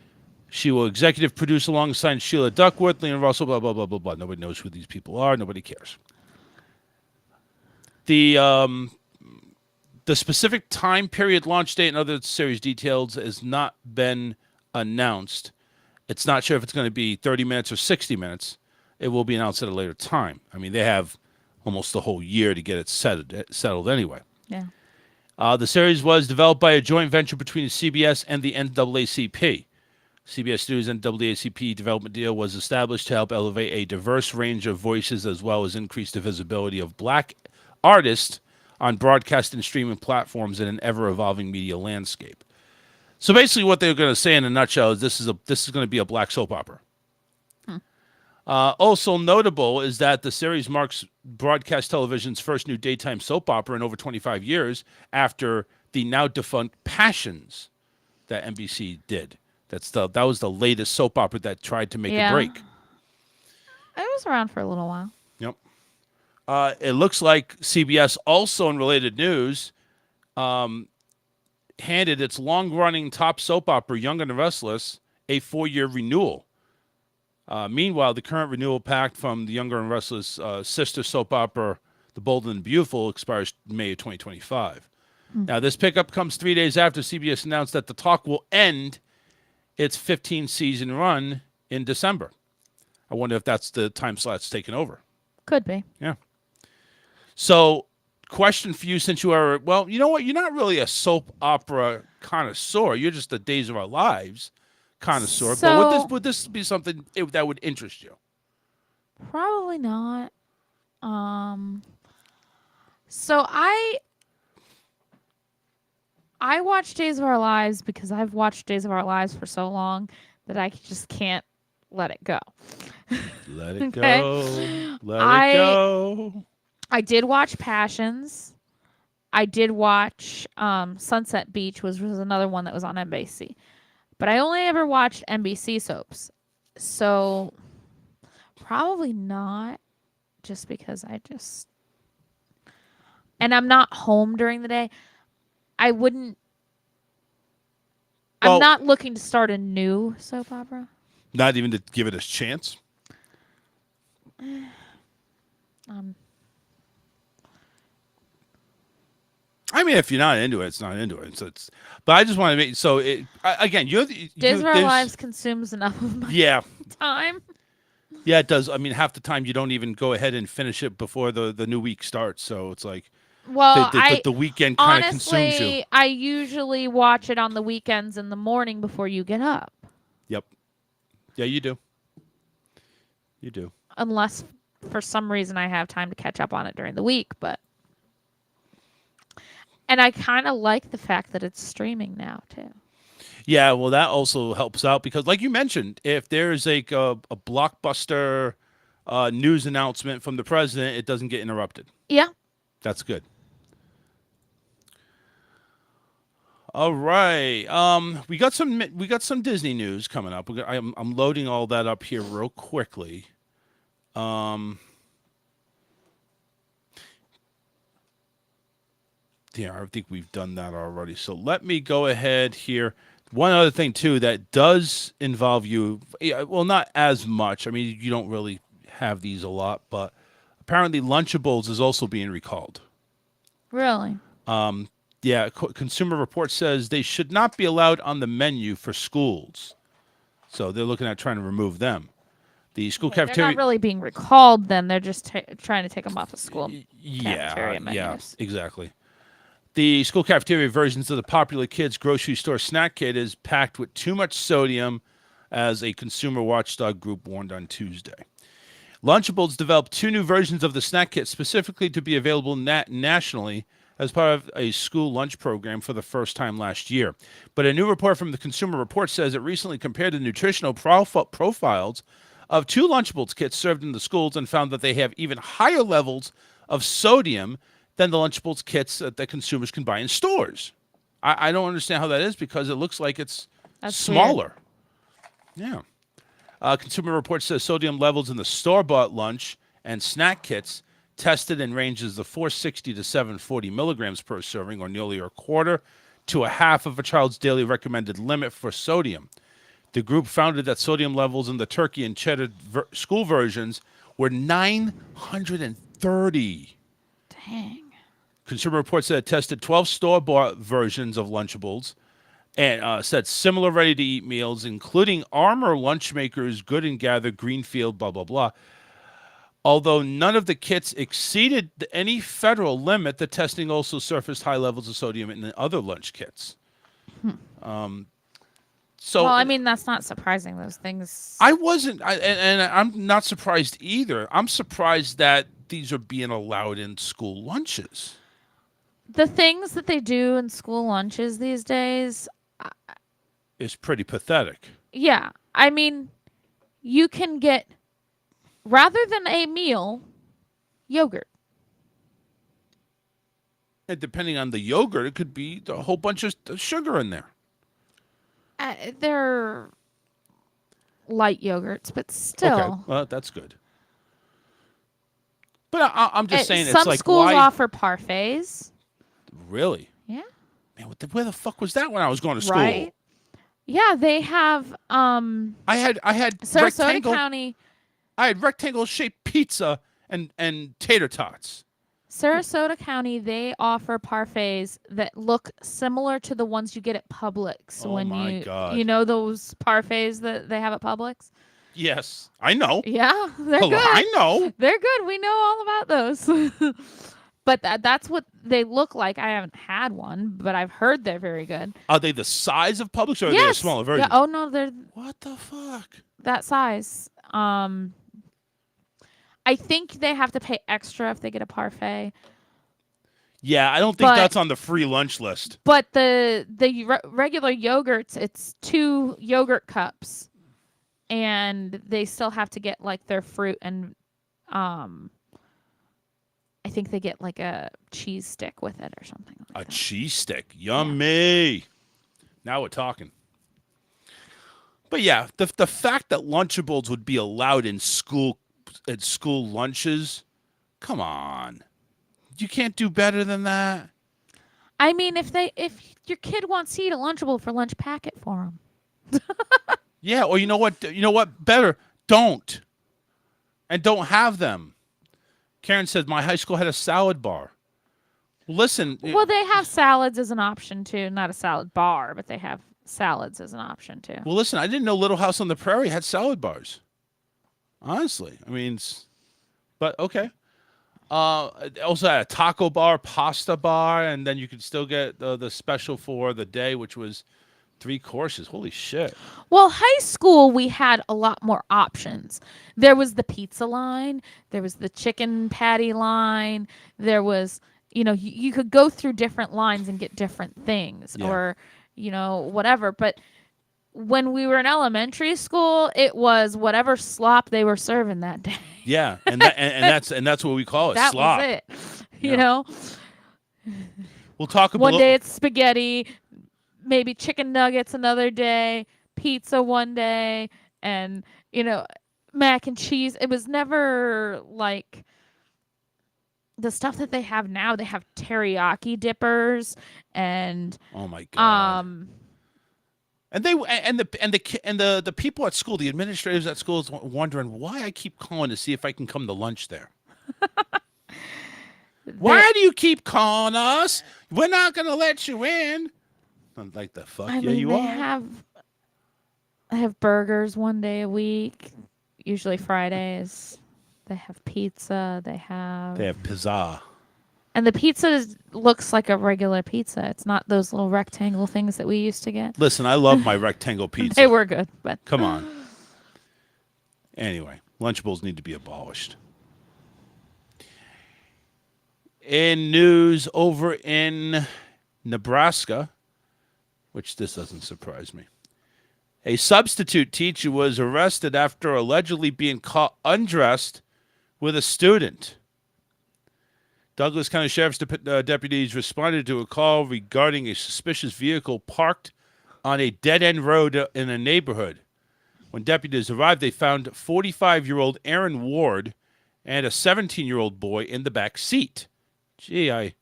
She will executive produce alongside Sheila Duckworth, Leon Russell, blah, blah, blah, blah, blah. Nobody knows who these people are. Nobody cares. The specific time period, launch date, and other series details has not been announced. It's not sure if it's going to be 30 minutes or 60 minutes. It will be announced at a later time. I mean, they have almost the whole year to get it settled anyway. Yeah. The series was developed by a joint venture between CBS and the NAACP. CBS Studios' NAACP development deal was established to help elevate a diverse range of voices as well as increase the visibility of black artists on broadcast and streaming platforms in an ever-evolving media landscape. So basically what they're going to say in a nutshell is this is going to be a black soap opera. Also notable is that the series marks broadcast television's first new daytime soap opera in over 25 years after the now defunct Passions that NBC did. That was the latest soap opera that tried to make a break. It was around for a little while. Yep. It looks like CBS, also in related news, handed its long-running top soap opera, Young and the Restless, a 4-year renewal. Meanwhile, the current renewal pact from the Younger and Restless sister soap opera, The Bold and the Beautiful, expires May of 2025. Now, this pickup comes 3 days after CBS announced that the talk will end its 15-season run in December. I wonder if that's the time slot's taken over. Could be. Yeah. So, question for you, since you are, well, you know what? You're not really a soap opera connoisseur. You're just a Days of Our Lives connoisseur. So, but would this be something that would interest you? Probably not. So I watch Days of Our Lives because I've watched Days of Our Lives for so long that I just can't let it go. Let it Okay? go. Let it go. I did watch Passions. I did watch Sunset Beach, was another one that was on NBC. But I only ever watched NBC soaps. So probably not, just because and I'm not home during the day. I'm not looking to start a new soap opera. Not even to give it a chance? I mean, if you're not into it, it's not into it. But I just want to make so. Again, Days of Our Lives consumes enough of my yeah, time. yeah, it does. I mean, half the time you don't even go ahead and finish it before the new week starts. So it's like, Well, the weekend kind of consumes you. Honestly, I usually watch it on the weekends in the morning before you get up. Yep. Yeah, you do. You do. Unless for some reason I have time to catch up on it during the week, but and I kind of like the fact that it's streaming now too. Yeah, well, that also helps out because, like you mentioned, if there's a blockbuster news announcement from the president, it doesn't get interrupted. Yeah. That's good. All right. We got some Disney news coming up. I'm loading all that up here real quickly. Yeah, I think we've done that already. So let me go ahead here. One other thing too that does involve you, well, not as much. I mean, you don't really have these a lot, but apparently Lunchables is also being recalled. Really? Yeah, Consumer Report says they should not be allowed on the menu for schools. So they're looking at trying to remove them. The school cafeteria. They're not really being recalled then. They're just trying to take them off of school cafeteria menus. Yeah, exactly. The school cafeteria versions of the popular kids' grocery store snack kit is packed with too much sodium, as a consumer watchdog group warned on Tuesday. Lunchables developed 2 new versions of the snack kit specifically to be available nationally as part of a school lunch program for the first time last year. But a new report from the Consumer Report says it recently compared the nutritional profiles of 2 Lunchables kits served in the schools and found that they have even higher levels of sodium than the Lunchables kits that consumers can buy in stores. I don't understand how that is because it looks like it's smaller. Weird. Yeah. Consumer Report says sodium levels in the store-bought lunch and snack kits tested in ranges of 460 to 740 milligrams per serving, or nearly a quarter to a half of a child's daily recommended limit for sodium. The group found that sodium levels in the turkey and cheddar school versions were 930. Dang. Consumer Reports said it tested 12 store-bought versions of Lunchables and said similar ready-to-eat meals, including Armour Lunchmakers, Good and Gather, Greenfield, blah, blah, blah. Although none of the kits exceeded any federal limit, the testing also surfaced high levels of sodium in the other lunch kits. Well, I mean, that's not surprising. Those things. I wasn't, and I'm not surprised either. I'm surprised that these are being allowed in school lunches. The things that they do in school lunches these days is pretty pathetic. Yeah. I mean, you can get, rather than a meal, yogurt. And depending on the yogurt, it could be a whole bunch of sugar in there. They're light yogurts, but still. Okay, well, that's good. But I'm just saying, some it's like, schools why? offer parfaits. Really? Yeah. Man, where the fuck was that when I was going to school? Right. Yeah, they have. I had Sarasota County. I had rectangle-shaped pizza and tater tots. Sarasota County, they offer parfaits that look similar to the ones you get at Publix. Oh, my God. You know those parfaits that they have at Publix? Yes, I know. Yeah, they're Hello, good. I know. They're good. We know all about those. But that's what they look like. I haven't had one, but I've heard they're very good. Are they the size of Publix, or are they a Yes. smaller version? Yeah. Oh no, they're What the fuck? that size. I think they have to pay extra if they get a parfait. Yeah, I don't think But- that's on the free lunch list. But the regular yogurts, it's 2 yogurt cups, and they still have to get like their fruit and I think they get like a cheese stick with it or something like A that. cheese stick, yummy. Now we're talking. But yeah, the fact that Lunchables would be allowed in school lunches, come on. You can't do better than that. I mean, if your kid wants to eat a Lunchable for lunch, pack it for them. Yeah, or you know what? Better, don't. And don't have them. Karen said, my high school had a salad bar. Listen. Well, they have salads as an option too. Not a salad bar, but they have salads as an option too. Well, listen. I didn't know Little House on the Prairie had salad bars. Honestly, I mean, but okay. Also had a taco bar, pasta bar, and then you could still get the special for the day, which was 3 courses. Holy shit! Well, high school we had a lot more options. There was the pizza line, there was the chicken patty line, there was, you could go through different lines and get different things Yeah. or, whatever. But when we were in elementary school, it was whatever slop they were serving that day. Yeah, and that's what we call it. That slop. was it. You Yeah. know, We'll talk about one day it's spaghetti, maybe chicken nuggets another day, pizza one day, and mac and cheese. It was never like the stuff that they have now. They have teriyaki dippers and Oh my god! um And the people at school, the administrators at school, is wondering why I keep calling to see if I can come to lunch there. Why do you keep calling us? We're not gonna let you in. I'm like the fuck. I Yeah, mean you they are. have burgers one day a week, usually Fridays. They have pizza, They have pizza. and the pizza looks like a regular pizza. It's not those little rectangle things that we used to get. Listen, I love my rectangle pizza. They were good, but Come on. Anyway, Lunchables need to be abolished. In news over in Nebraska, which this doesn't surprise me, a substitute teacher was arrested after allegedly being caught undressed with a student. Douglas County Sheriff's deputies responded to a call regarding a suspicious vehicle parked on a dead-end road in a neighborhood. When deputies arrived, they found 45-year-old Aaron Ward and a 17-year-old boy in the back seat. Gee, I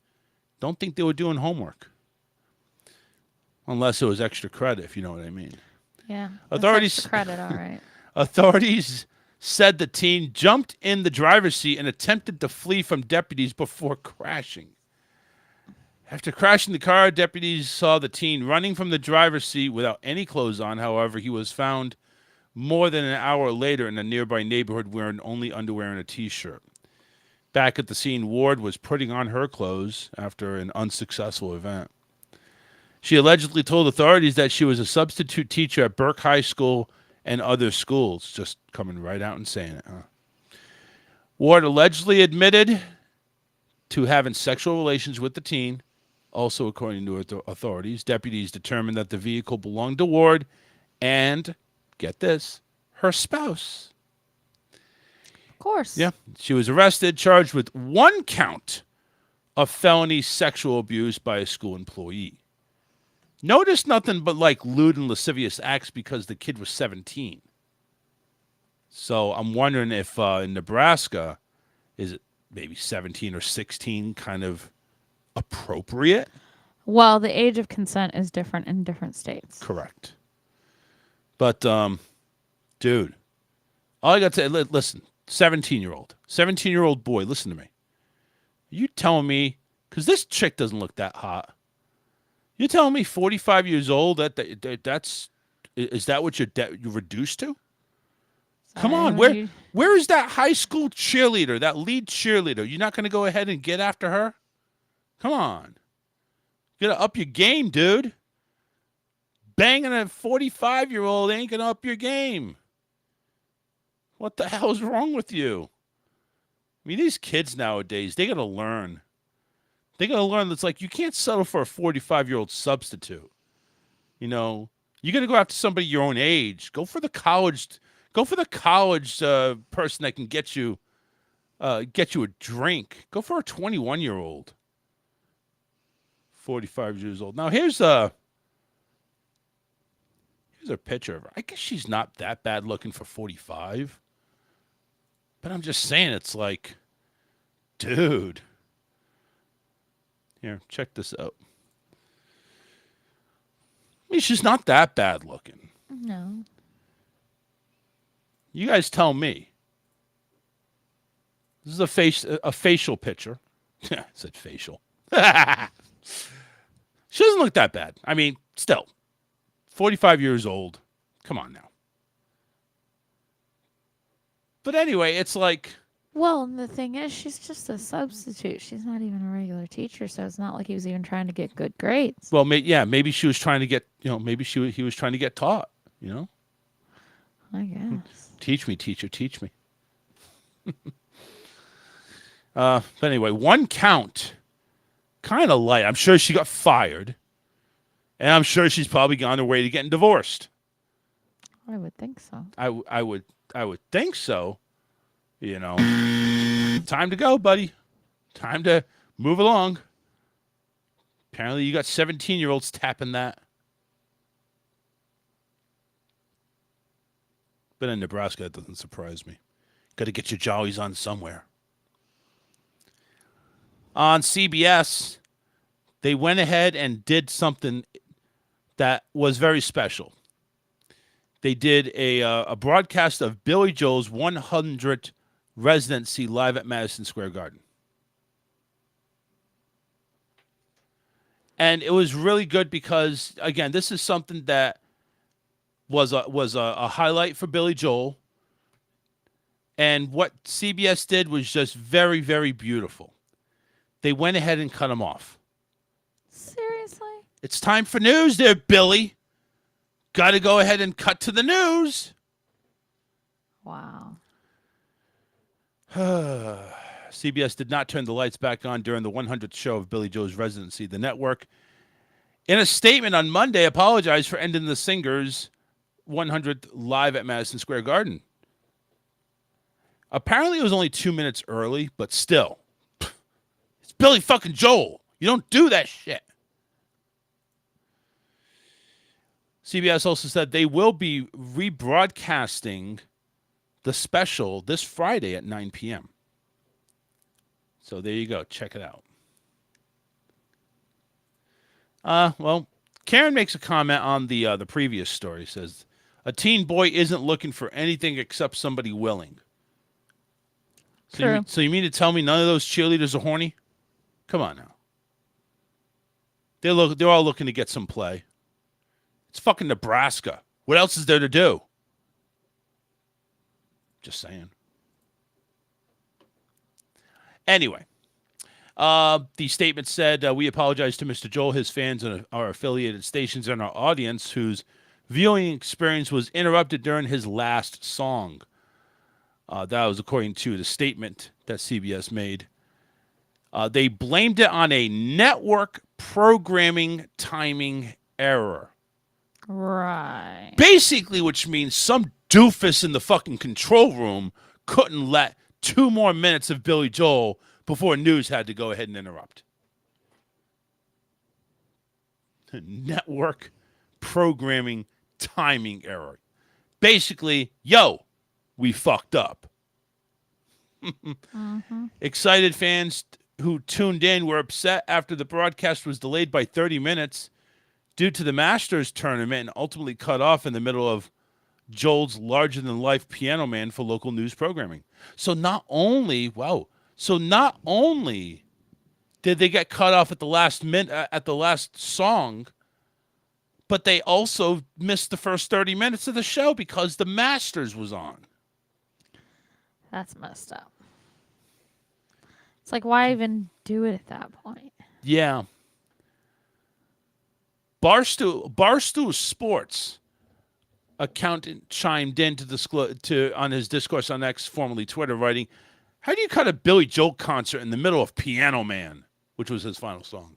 don't think they were doing homework. Unless it was extra credit, if you know what I mean. yeah. Authorities- That's extra credit, all right. Authorities said the teen jumped in the driver's seat and attempted to flee from deputies before crashing. After crashing the car, deputies saw the teen running from the driver's seat without any clothes on. However, he was found more than an hour later in a nearby neighborhood wearing only underwear and a T-shirt. Back at the scene, Ward was putting on her clothes after an unsuccessful event. She allegedly told authorities that she was a substitute teacher at Burke High School and other schools. Just coming right out and saying it, huh? Ward allegedly admitted to having sexual relations with the teen. Also, according to authorities, deputies determined that the vehicle belonged to Ward and, get this, her spouse. Of course. Yeah. She was arrested, charged with 1 count of felony sexual abuse by a school employee. Notice nothing but like lewd and lascivious acts because the kid was 17. So I'm wondering if in Nebraska, is it maybe 17 or 16 kind of appropriate? Well, the age of consent is different in different states. Correct. But, dude, all I got to say, listen, 17-year-old boy, listen to me. You telling me, because this chick doesn't look that hot. You telling me 45 years old, is that what you're reduced to? Come on, where is that high school cheerleader, that lead cheerleader? You're not going to go ahead and get after her? Come on. You got to up your game, dude. Banging a 45-year-old ain't going to up your game. What the hell is wrong with you? I mean, these kids nowadays, they got to learn. They got to learn that's like, you can't settle for a 45-year-old substitute. You know, you got to go after somebody your own age. Go for the college person that can get you a drink. Go for a 21-year-old. 45 years old. Now here's a picture of her. I guess she's not that bad looking for 45. But I'm just saying, it's like, dude. Here, check this out. I mean, she's not that bad looking. No. You guys tell me. This is a facial picture. I said facial. She doesn't look that bad. I mean, still, 45 years old. Come on now. But anyway, it's like, Well, and the thing is, she's just a substitute. She's not even a regular teacher, so it's not like he was even trying to get good grades. well, maybe she was trying to get, maybe he was trying to get taught, I guess. Teach me, teacher, teach me. But anyway, one count, kind of light. I'm sure she got fired, and I'm sure she's probably on her way to getting divorced. I would think so. I would think so. Time to go, buddy. Time to move along. Apparently, you got 17-year-olds tapping that. But in Nebraska, that doesn't surprise me. Got to get your jollies on somewhere. On CBS, they went ahead and did something that was very special. They did a broadcast of Billy Joel's 100th residency live at Madison Square Garden. And it was really good because, again, this is something that was a highlight for Billy Joel. And what CBS did was just very, very beautiful. They went ahead and cut him off. Seriously? It's time for news there, Billy. Got to go ahead and cut to the news. Wow. CBS did not turn the lights back on during the 100th show of Billy Joel's residency. The network, in a statement on Monday, apologized for ending the singer's 100th live at Madison Square Garden. Apparently, it was only 2 minutes early, but still. It's Billy fucking Joel. You don't do that shit. CBS also said they will be rebroadcasting the special this Friday at 9 p.m. So there you go. Check it out. Well, Karen makes a comment on the previous story. Says, a teen boy isn't looking for anything except somebody willing. So you mean to tell me none of those cheerleaders are horny? Come on now. They're all looking to get some play. It's fucking Nebraska. What else is there to do? Just saying. Anyway, the statement said, we apologize to Mr. Joel, his fans, and our affiliated stations and our audience whose viewing experience was interrupted during his last song. That was according to the statement that CBS made. They blamed it on a network programming timing error. Right. Basically, which means some doofus in the fucking control room couldn't let 2 more minutes of Billy Joel before news had to go ahead and interrupt. Network programming timing error. Basically, we fucked up. Excited fans who tuned in were upset after the broadcast was delayed by 30 minutes due to the Masters tournament and ultimately cut off in the middle of Joel's larger-than-life Piano Man for local news programming. So not only did they get cut off at the last at the last song, but they also missed the first 30 minutes of the show because the Masters was on. That's messed up. It's like, why even do it at that point? Yeah. Barstool Sports accountant chimed in on his discourse on X, formerly Twitter, writing, "How do you cut a Billy Joel concert in the middle of Piano Man?" which was his final song.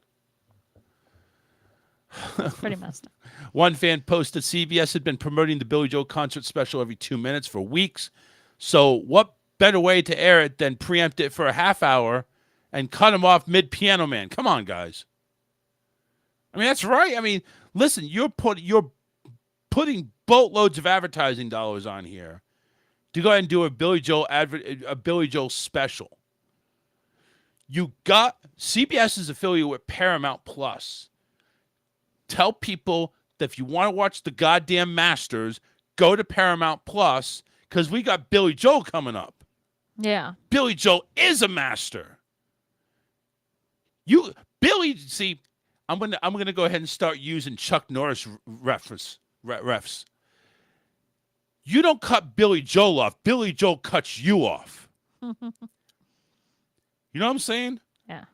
Pretty messed up. One fan posted, CBS had been promoting the Billy Joel concert special every 2 minutes for weeks. So what better way to air it than preempt it for a half hour and cut him off mid-Piano Man? Come on, guys. I mean, that's right. I mean, listen, you're putting boatloads of advertising dollars on here to go ahead and do a Billy Joel special. You got CBS is affiliated with Paramount Plus. Tell people that if you want to watch the goddamn Masters, go to Paramount Plus because we got Billy Joel coming up. Yeah. Billy Joel is a master. Billy, see, I'm gonna go ahead and start using Chuck Norris refs. You don't cut Billy Joel off. Billy Joel cuts you off. You know what I'm saying? Yeah.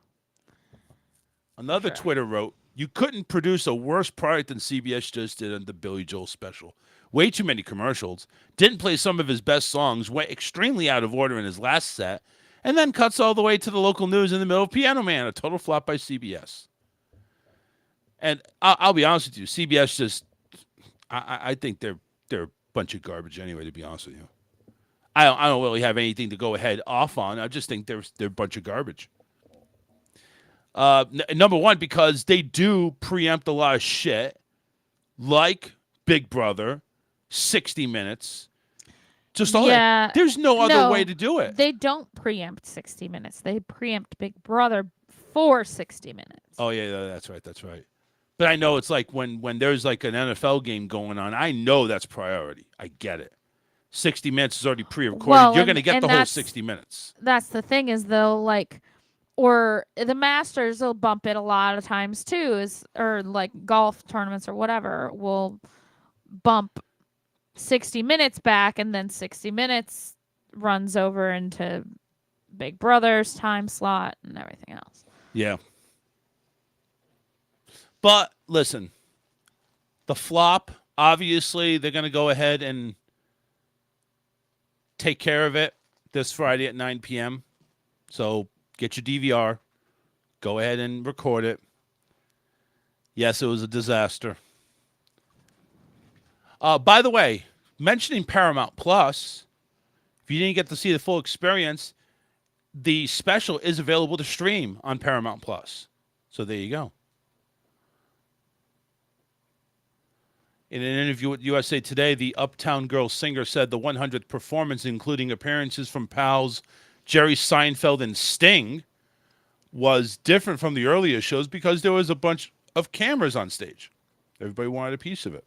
Another Twitter wrote, "You couldn't produce a worse product than CBS just did on the Billy Joel special. Way too many commercials. Didn't play some of his best songs. Went extremely out of order in his last set, and then cuts all the way to the local news in the middle of Piano Man. A total flop by CBS." And I'll be honest with you, CBS just, I think they're a bunch of garbage anyway. To be honest with you, I don't really have anything to go ahead off on. I just think they're a bunch of garbage. Number one, because they do preempt a lot of shit, like Big Brother, 60 Minutes. Just all that. There's no other way to do it. They don't preempt 60 Minutes. They preempt Big Brother for 60 Minutes. Oh, yeah, that's right. That's right. But I know it's like when there's like an NFL game going on, I know that's priority. I get it. 60 Minutes is already pre-recorded. Well, You're going to get the whole 60 minutes. That's the thing is they'll like, or the Masters will bump it a lot of times too, or like golf tournaments or whatever will bump 60 Minutes back, and then 60 Minutes runs over into Big Brother's time slot and everything else. Yeah. But listen, the flop, obviously, they're going to go ahead and take care of it this Friday at 9 p.m. So get your DVR. Go ahead and record it. Yes, it was a disaster. By the way, mentioning Paramount Plus, if you didn't get to see the full experience, the special is available to stream on Paramount Plus. So there you go. In an interview with USA Today, the Uptown Girl singer said the 100th performance, including appearances from pals Jerry Seinfeld and Sting, was different from the earlier shows because there was a bunch of cameras on stage. Everybody wanted a piece of it.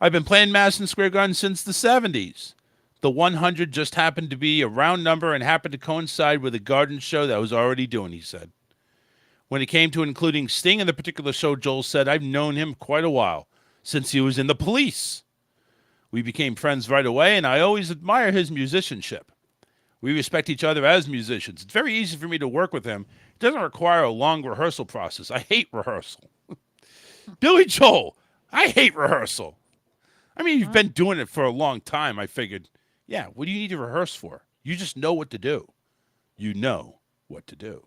I've been playing Madison Square Garden since the 70s. The 100 just happened to be a round number and happened to coincide with a garden show that I was already doing, he said. When it came to including Sting in the particular show, Joel said, "I've known him quite a while, since he was in the Police. We became friends right away, and I always admire his musicianship. We respect each other as musicians. It's very easy for me to work with him. It doesn't require a long rehearsal process. I hate rehearsal." Billy Joel, I hate rehearsal. I mean, you've been doing it for a long time. I figured, yeah, what do you need to rehearse for? You just know what to do. You know what to do.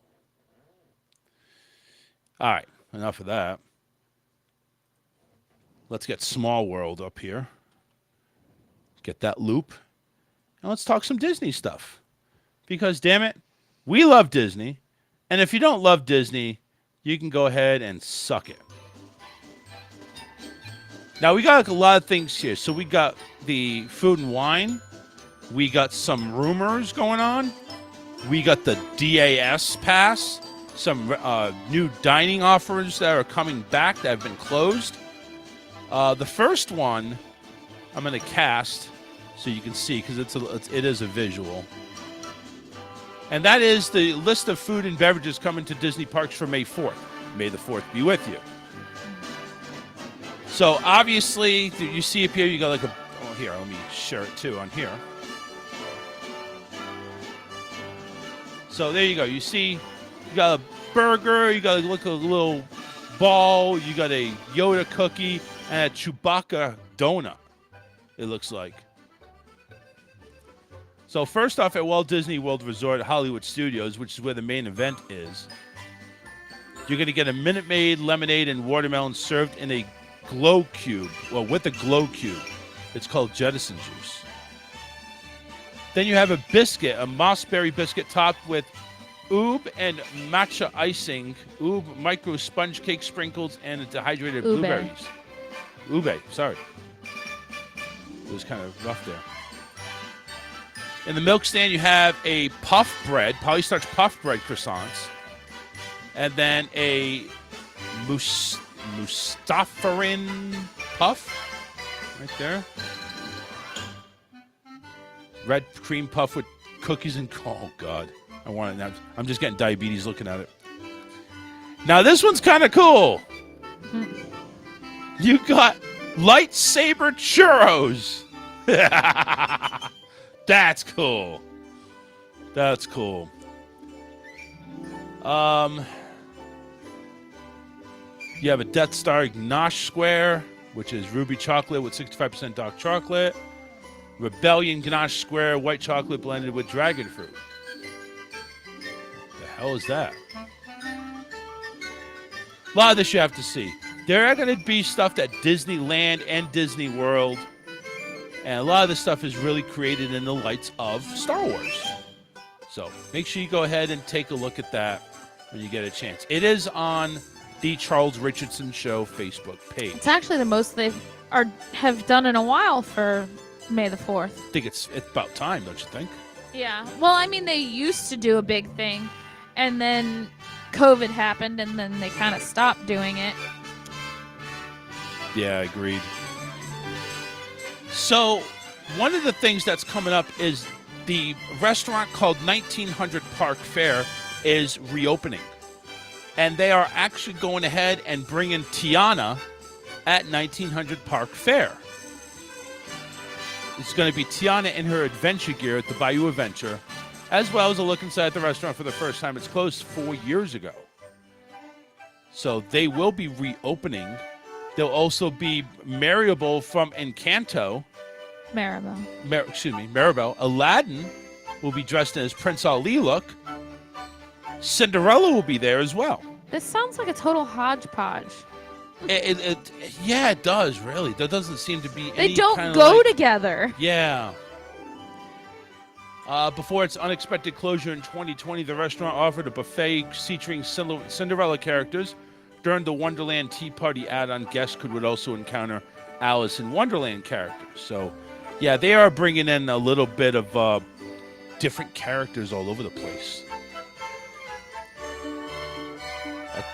All right, enough of that. Let's get Small World up here. Get that loop. And let's talk some Disney stuff. Because, damn it, we love Disney. And if you don't love Disney, you can go ahead and suck it. Now, we got like a lot of things here. So we got the food and wine. We got some rumors going on. We got the DAS pass. Some new dining offers that are coming back that have been closed. The first one I'm going to cast so you can see because it is a visual. And that is the list of food and beverages coming to Disney parks for May 4th. May the 4th be with you. So obviously, you see up here, you got like here, let me share it too on here. So there you go. You see, you got a burger, you got like a little ball, you got a Yoda cookie, and a Chewbacca donut, it looks like. So first off, at Walt Disney World Resort at Hollywood Studios, which is where the main event is, you're going to get a Minute Maid lemonade and watermelon served in a glow cube. Well, with a glow cube. It's called Jettison juice. Then you have a biscuit, a mossberry biscuit topped with oob and matcha icing, oob micro sponge cake sprinkles, and dehydrated blueberries. Ube, sorry. It was kind of rough there. In the milk stand, you have a puff bread, polystarch puff bread croissants, and then a Mustafarin puff right there. Red cream puff with cookies and oh god, I want it now. I'm just getting diabetes looking at it. Now this one's kind of cool. You got lightsaber churros. That's cool. That's cool. You have a Death Star Ganache Square, which is ruby chocolate with 65% dark chocolate. Rebellion Ganache Square, white chocolate blended with dragon fruit. The hell is that? A lot of this you have to see. There are going to be stuff at Disneyland and Disney World. And a lot of this stuff is really created in the lights of Star Wars. So make sure you go ahead and take a look at that when you get a chance. It is on the Charles Richardson Show Facebook page. It's actually the most they have done in a while for May the 4th. I think it's about time, don't you think? Yeah. Well, I mean, they used to do a big thing, and then COVID happened, and then they kind of stopped doing it. Yeah, agreed. So, one of the things that's coming up is the restaurant called 1900 Park Fair is reopening. And they are actually going ahead and bringing Tiana at 1900 Park Fair. It's going to be Tiana in her adventure gear at the Bayou Adventure, as well as a look inside the restaurant for the first time. It's closed 4 years ago. So they will be reopening. There'll also be Maribel from Encanto. Maribel. Aladdin will be dressed in his Prince Ali look. Cinderella will be there as well. This sounds like a total hodgepodge. Yeah, it does, really. There doesn't seem to be any They don't kind of go together. Yeah. Before its unexpected closure in 2020, the restaurant offered a buffet featuring Cinderella characters. During the Wonderland Tea Party add-on, guests would also encounter Alice in Wonderland characters. So, yeah, they are bringing in a little bit of different characters all over the place.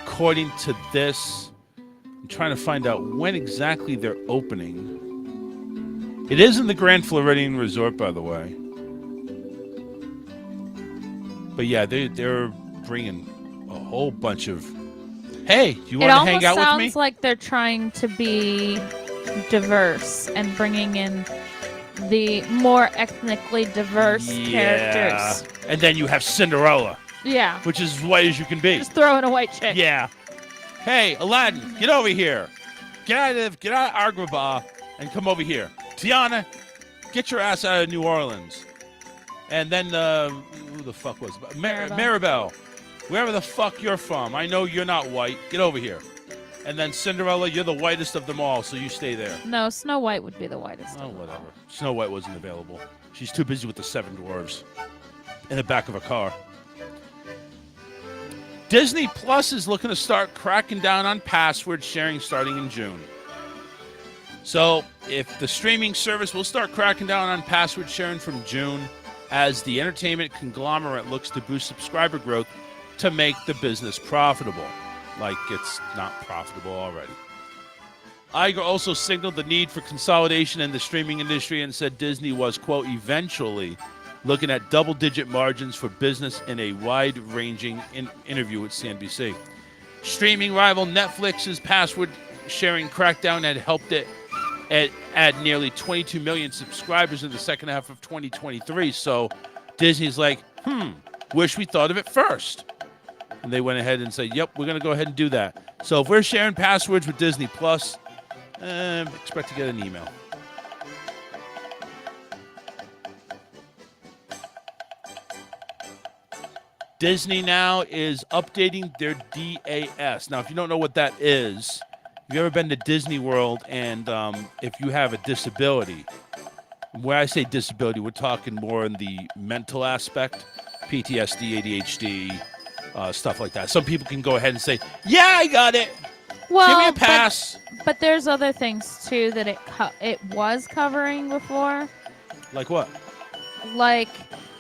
According to this, I'm trying to find out when exactly they're opening. It is in the Grand Floridian Resort, by the way. But yeah, they're bringing a whole bunch of. Hey, do you want to hang out with me? It almost sounds like they're trying to be diverse and bringing in the more ethnically diverse characters. And then you have Cinderella. Yeah. Which is as white as you can be. Just throw in a white chick. Yeah. Hey, Aladdin, get over here. Get out of Agrabah and come over here. Tiana, get your ass out of New Orleans. And then, who the fuck was it? Maribel. Wherever the fuck you're from. I know you're not white. Get over here. And then Cinderella, you're the whitest of them all, so you stay there. No, Snow White would be the whitest. Oh, whatever. Snow White wasn't available. She's too busy with the 7 dwarves in the back of a car. Disney Plus is looking to start cracking down on password sharing starting in June. So, if the streaming service will start cracking down on password sharing from June, as the entertainment conglomerate looks to boost subscriber growth to make the business profitable. Like it's not profitable already. Iger also signaled the need for consolidation in the streaming industry and said Disney was, quote, eventually looking at double-digit margins for business in a wide-ranging interview with CNBC. Streaming rival Netflix's password-sharing crackdown had helped it add nearly 22 million subscribers in the second half of 2023. So Disney's like, wish we thought of it first. And they went ahead and said, yep, we're going to go ahead and do that. So if we're sharing passwords with Disney Plus, expect to get an email. Disney now is updating their DAS. Now, if you don't know what that is, if you've ever been to Disney World and if you have a disability, when I say disability, we're talking more in the mental aspect, PTSD, ADHD, stuff like that. Some people can go ahead and say, yeah, I got it. Well, give me a pass. But there's other things, too, that it was covering before. Like what? Like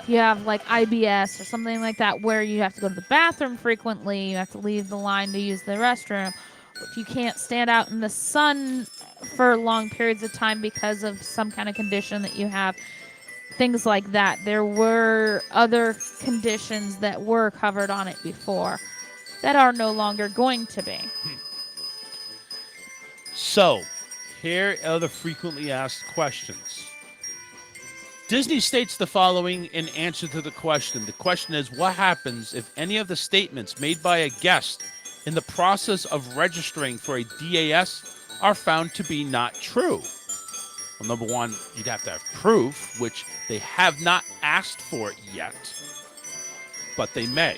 you have like IBS or something like that where you have to go to the bathroom frequently. You have to leave the line to use the restroom. If you can't stand out in the sun for long periods of time because of some kind of condition that you have, things like that. There were other conditions that were covered on it before. that are no longer going to be. So, here are the frequently asked questions. Disney states the following in answer to the question. The question is, what happens if any of the statements made by a guest in the process of registering for a DAS are found to be not true? Well, number one, you'd have to have proof, which they have not asked for yet, but they may.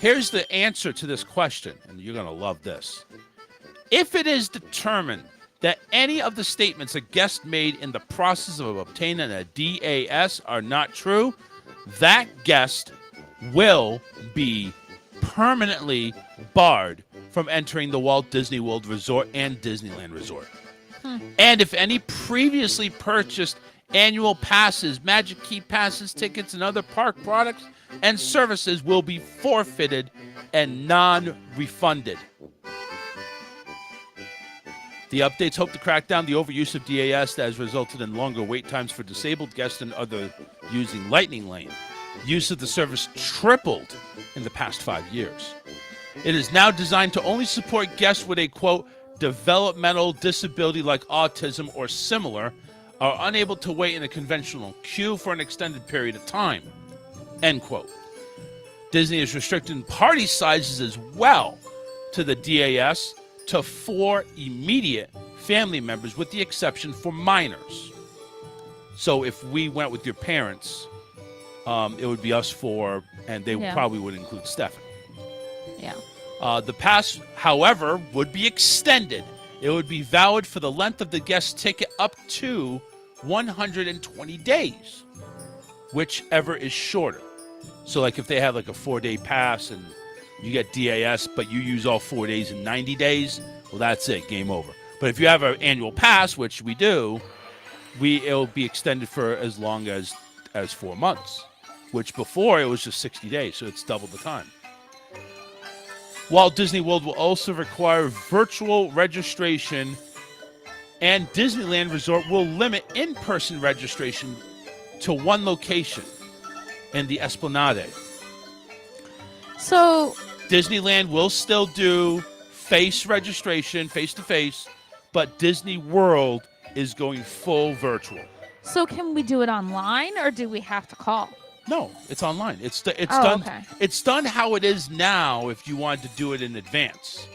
Here's the answer to this question, and you're going to love this. If it is determined that any of the statements a guest made in the process of obtaining a DAS are not true, that guest will be permanently barred from entering the Walt Disney World Resort and Disneyland Resort. And if any previously purchased annual passes, Magic Key passes, tickets, and other park products and services will be forfeited and non-refunded. The updates hope to crack down the overuse of DAS that has resulted in longer wait times for disabled guests and other using Lightning Lane. Use of the service tripled in the past 5 years. It is now designed to only support guests with a, quote, developmental disability like autism or similar, are unable to wait in a conventional queue for an extended period of time, end quote. Disney is restricting party sizes as well to the DAS to 4 immediate family members, with the exception for minors. So if we went with your parents, it would be us 4, and they probably would include Stephanie. Yeah. The pass, however, would be extended. It would be valid for the length of the guest ticket up to 120 days, whichever is shorter. So, like, if they have like a 4-day pass and you get DAS, but you use all 4 days in 90 days, well, that's it, game over. But if you have an annual pass, which we do, it'll be extended for as long as 4 months, which before it was just 60 days, so it's double the time. Walt Disney World will also require virtual registration, and Disneyland Resort will limit in-person registration to 1 location in the Esplanade. So Disneyland will still do face registration, face-to-face, but Disney World is going full virtual. So can we do it online, or do we have to call? No, it's online. It's done. Okay. It's done how it is now. If you wanted to do it in advance,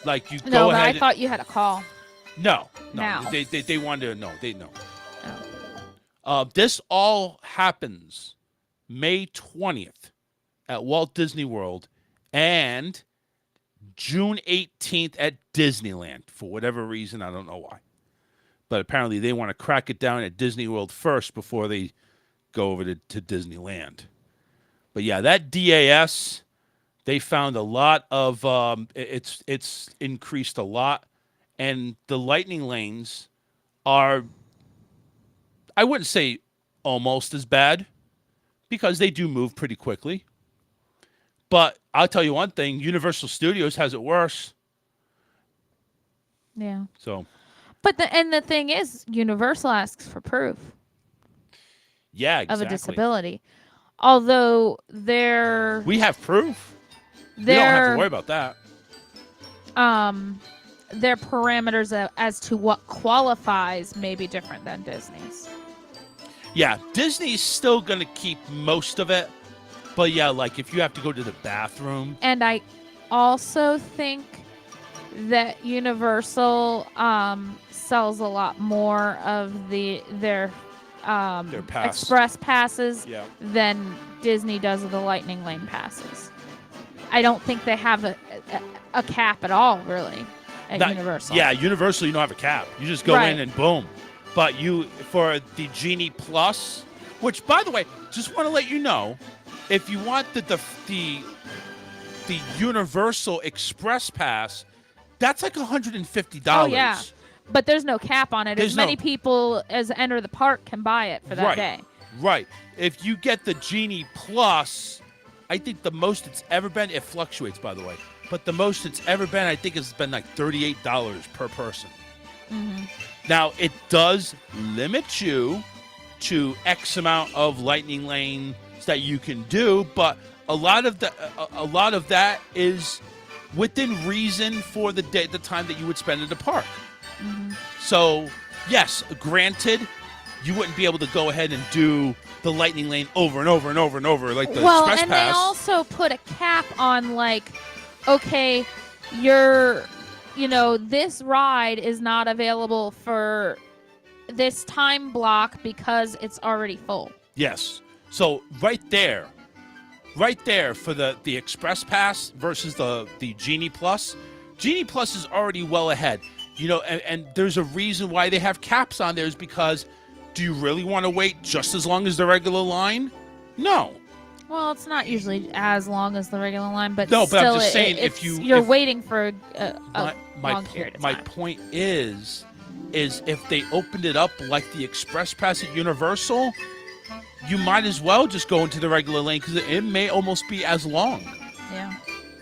like you No, go but ahead. I thought you had to call. No. Now. They wanted to know. They know. Oh. This all happens May 20th at Walt Disney World and June 18th at Disneyland. For whatever reason, I don't know why, but apparently they want to crack it down at Disney World first before they go over to Disneyland. But yeah, that DAS, they found a lot of it's increased a lot, and the lightning lanes are, I wouldn't say almost as bad, because they do move pretty quickly. But I'll tell you one thing, Universal Studios has it worse. Yeah. So, but the thing is, Universal asks for proof. Yeah, exactly. Of a disability. Although we have proof. We don't have to worry about that. Their parameters as to what qualifies may be different than Disney's. Yeah, Disney's still going to keep most of it. But yeah, like if you have to go to the bathroom. And I also think that Universal sells a lot more of their express passes than Disney does of the Lightning Lane passes. I don't think they have a cap at all, really, at Universal. Yeah, Universal, you don't have a cap. You just go in and boom. But for the Genie Plus, which, by the way, just want to let you know, if you want the Universal Express Pass, that's like $150. Oh, yeah. But there's no cap on it. As many people as enter the park can buy it for that day. Right. If you get the Genie Plus, I think the most it's ever been, it fluctuates, by the way, but the most it's ever been, I think has been like $38 per person. Mm-hmm. Now, it does limit you to X amount of Lightning Lanes that you can do, but a lot of that is within reason for the time that you would spend at the park. Mm-hmm. So, yes, granted, you wouldn't be able to go ahead and do the lightning lane over and over and over and over like the express and pass. they also put a cap on, like, okay, this ride is not available for this time block because it's already full. Yes. So right there for the express pass versus the Genie Plus. Genie Plus is already well ahead. And there's a reason why they have caps on there is because do you really want to wait just as long as the regular line? No. Well, it's not usually as long as the regular line, but no. still, But I'm just saying, you're waiting for a long period of time. My point is if they opened it up like the express pass at Universal, you might as well just go into the regular lane because it may almost be as long. Yeah.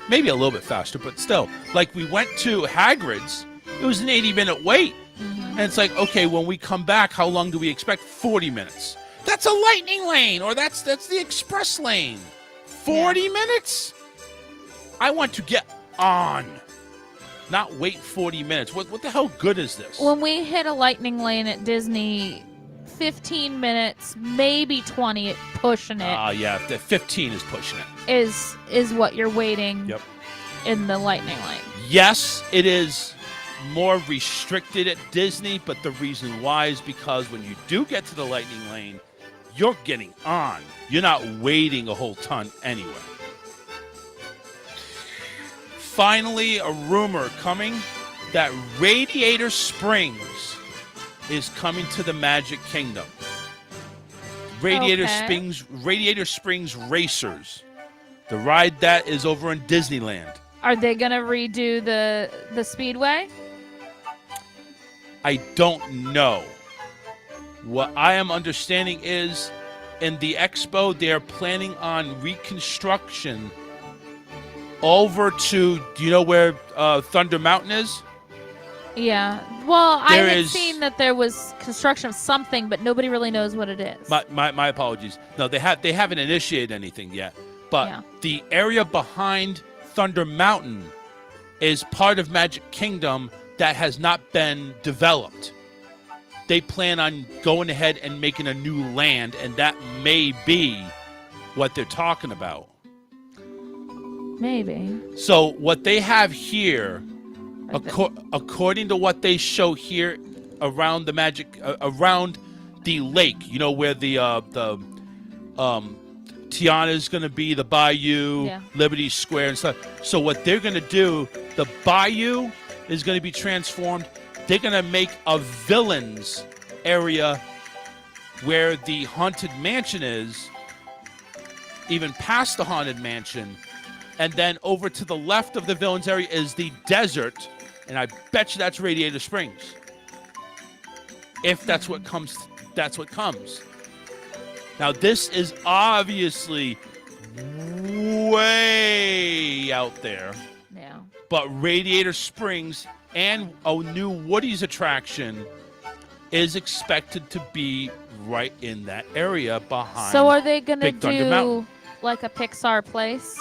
Maybe a little bit faster, but still. Like we went to Hagrid's, it was an 80-minute wait. Mm-hmm. And it's like, okay, when we come back, how long do we expect? 40 minutes. That's a lightning lane, or that's the express lane. 40 minutes? I want to get on, not wait 40 minutes. What the hell good is this? When we hit a lightning lane at Disney, 15 minutes, maybe 20, pushing it. Yeah, the 15 is pushing it. Is what you're waiting Yep. in the lightning lane. Yes, it is more restricted at Disney, but the reason why is because when you do get to the lightning lane, you're getting on. You're not waiting a whole ton anyway. Finally, a rumor coming that Radiator Springs is coming to the Magic Kingdom. Radiator Springs Racers. The ride that is over in Disneyland. Are they going to redo the Speedway? I don't know. What I am understanding is in the expo, they're planning on reconstruction over to, do you know where Thunder Mountain is? Yeah. Well, I There had is- seen that there was construction of something, but nobody really knows what it is. My apologies. No, they haven't initiated anything yet. But Yeah. the area behind Thunder Mountain is part of Magic Kingdom that has not been developed. They plan on going ahead and making a new land, and that may be what they're talking about. Maybe. So what they have here, according to what they show here around the around the lake, where the Tiana is going to be, the Bayou, Yeah. Liberty Square and stuff. So what they're going to do, the Bayou is going to be transformed. They're going to make a villains area where the Haunted Mansion is, even past the Haunted Mansion. And then over to the left of the villains area is the desert. And I bet you that's Radiator Springs. If that's what comes, that's what comes. Now, this is obviously way out there. Yeah. But Radiator Springs and a new Woody's attraction is expected to be right in that area behind. So are they going to Big Thunder Mountain. do like a Pixar place?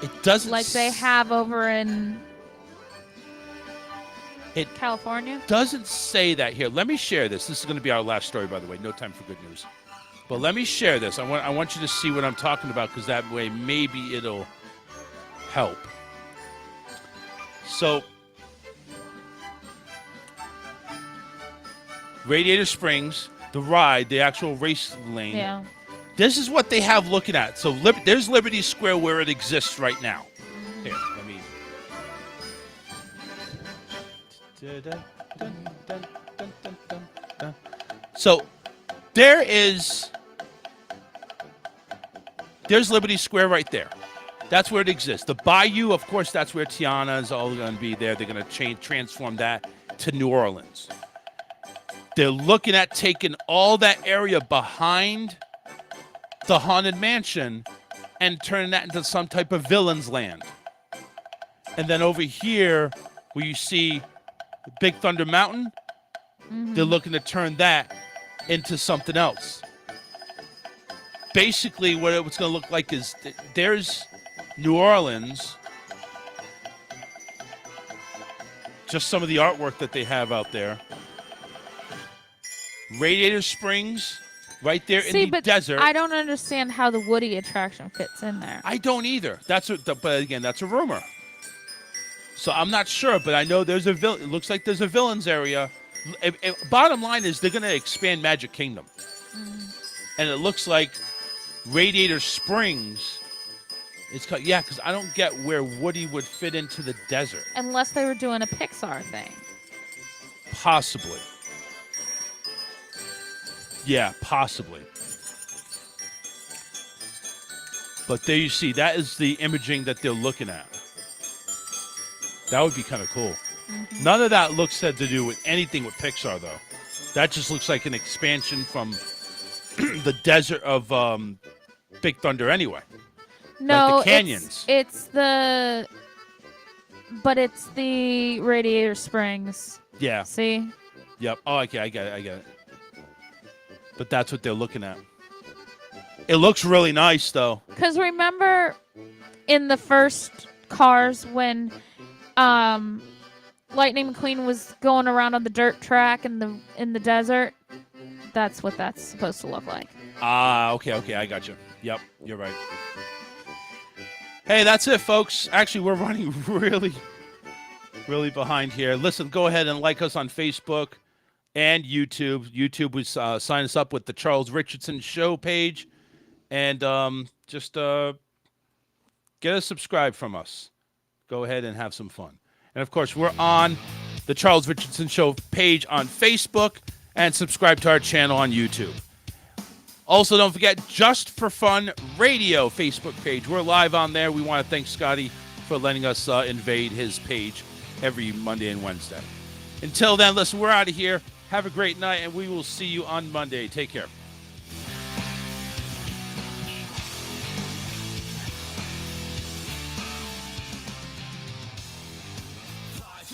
It doesn't Like they have over in California? Doesn't say that here. Let me share this. This is going to be our last story, by the way. No time for good news. But let me share this. I want you to see what I'm talking about, because that way maybe it'll help. So, Radiator Springs, the ride, the actual race lane. Yeah. This is what they have looking at. So there's Liberty Square where it exists right now. Here, let me. So there's Liberty Square right there. That's where it exists. The Bayou, of course, that's where Tiana is all going to be there. They're going to transform that to New Orleans. They're looking at taking all that area behind the Haunted Mansion and turning that into some type of villain's land. And then over here, where you see Big Thunder Mountain, they're looking to turn that into something else. basically what it's going to look like is there's New Orleans. Just some of the artwork that they have out there. Radiator Springs, right there in the desert. I don't understand how the Woody attraction fits in there. I don't either. But again, that's a rumor. So I'm not sure, but I know there's a villain. It looks like there's a villains area. Bottom line is they're going to expand Magic Kingdom, and it looks like Radiator Springs. Because I don't get where Woody would fit into the desert. Unless they were doing a Pixar thing. Possibly. Yeah, possibly. But there you see, that is the imaging that they're looking at. That would be kind of cool. Mm-hmm. None of that looks to do with anything with Pixar, though. That just looks like an expansion from the desert of Big Thunder anyway. No, like the canyons. It's the Radiator Springs. Yeah. See? Yep. Oh, okay, I get it. But that's what they're looking at. It looks really nice, though. Because remember in the first Cars when Lightning McQueen was going around on the dirt track in the desert? That's what that's supposed to look like. Ah, okay, I got you. Yep, you're right. Hey, that's it, folks. Actually, we're running really, really behind here. Listen, go ahead and like us on Facebook and YouTube. YouTube was sign us up with the Charles Richardson Show page, and just get a subscribe from us. Go ahead and have some fun. And of course, we're on the Charles Richardson Show page on Facebook, and subscribe to our channel on YouTube. Also, don't forget Just for Fun Radio Facebook page. We're live on there. We want to thank Scotty for letting us invade his page every Monday and Wednesday. Until then, listen, we're out of here. Have a great night, and we will see you on Monday. Take care.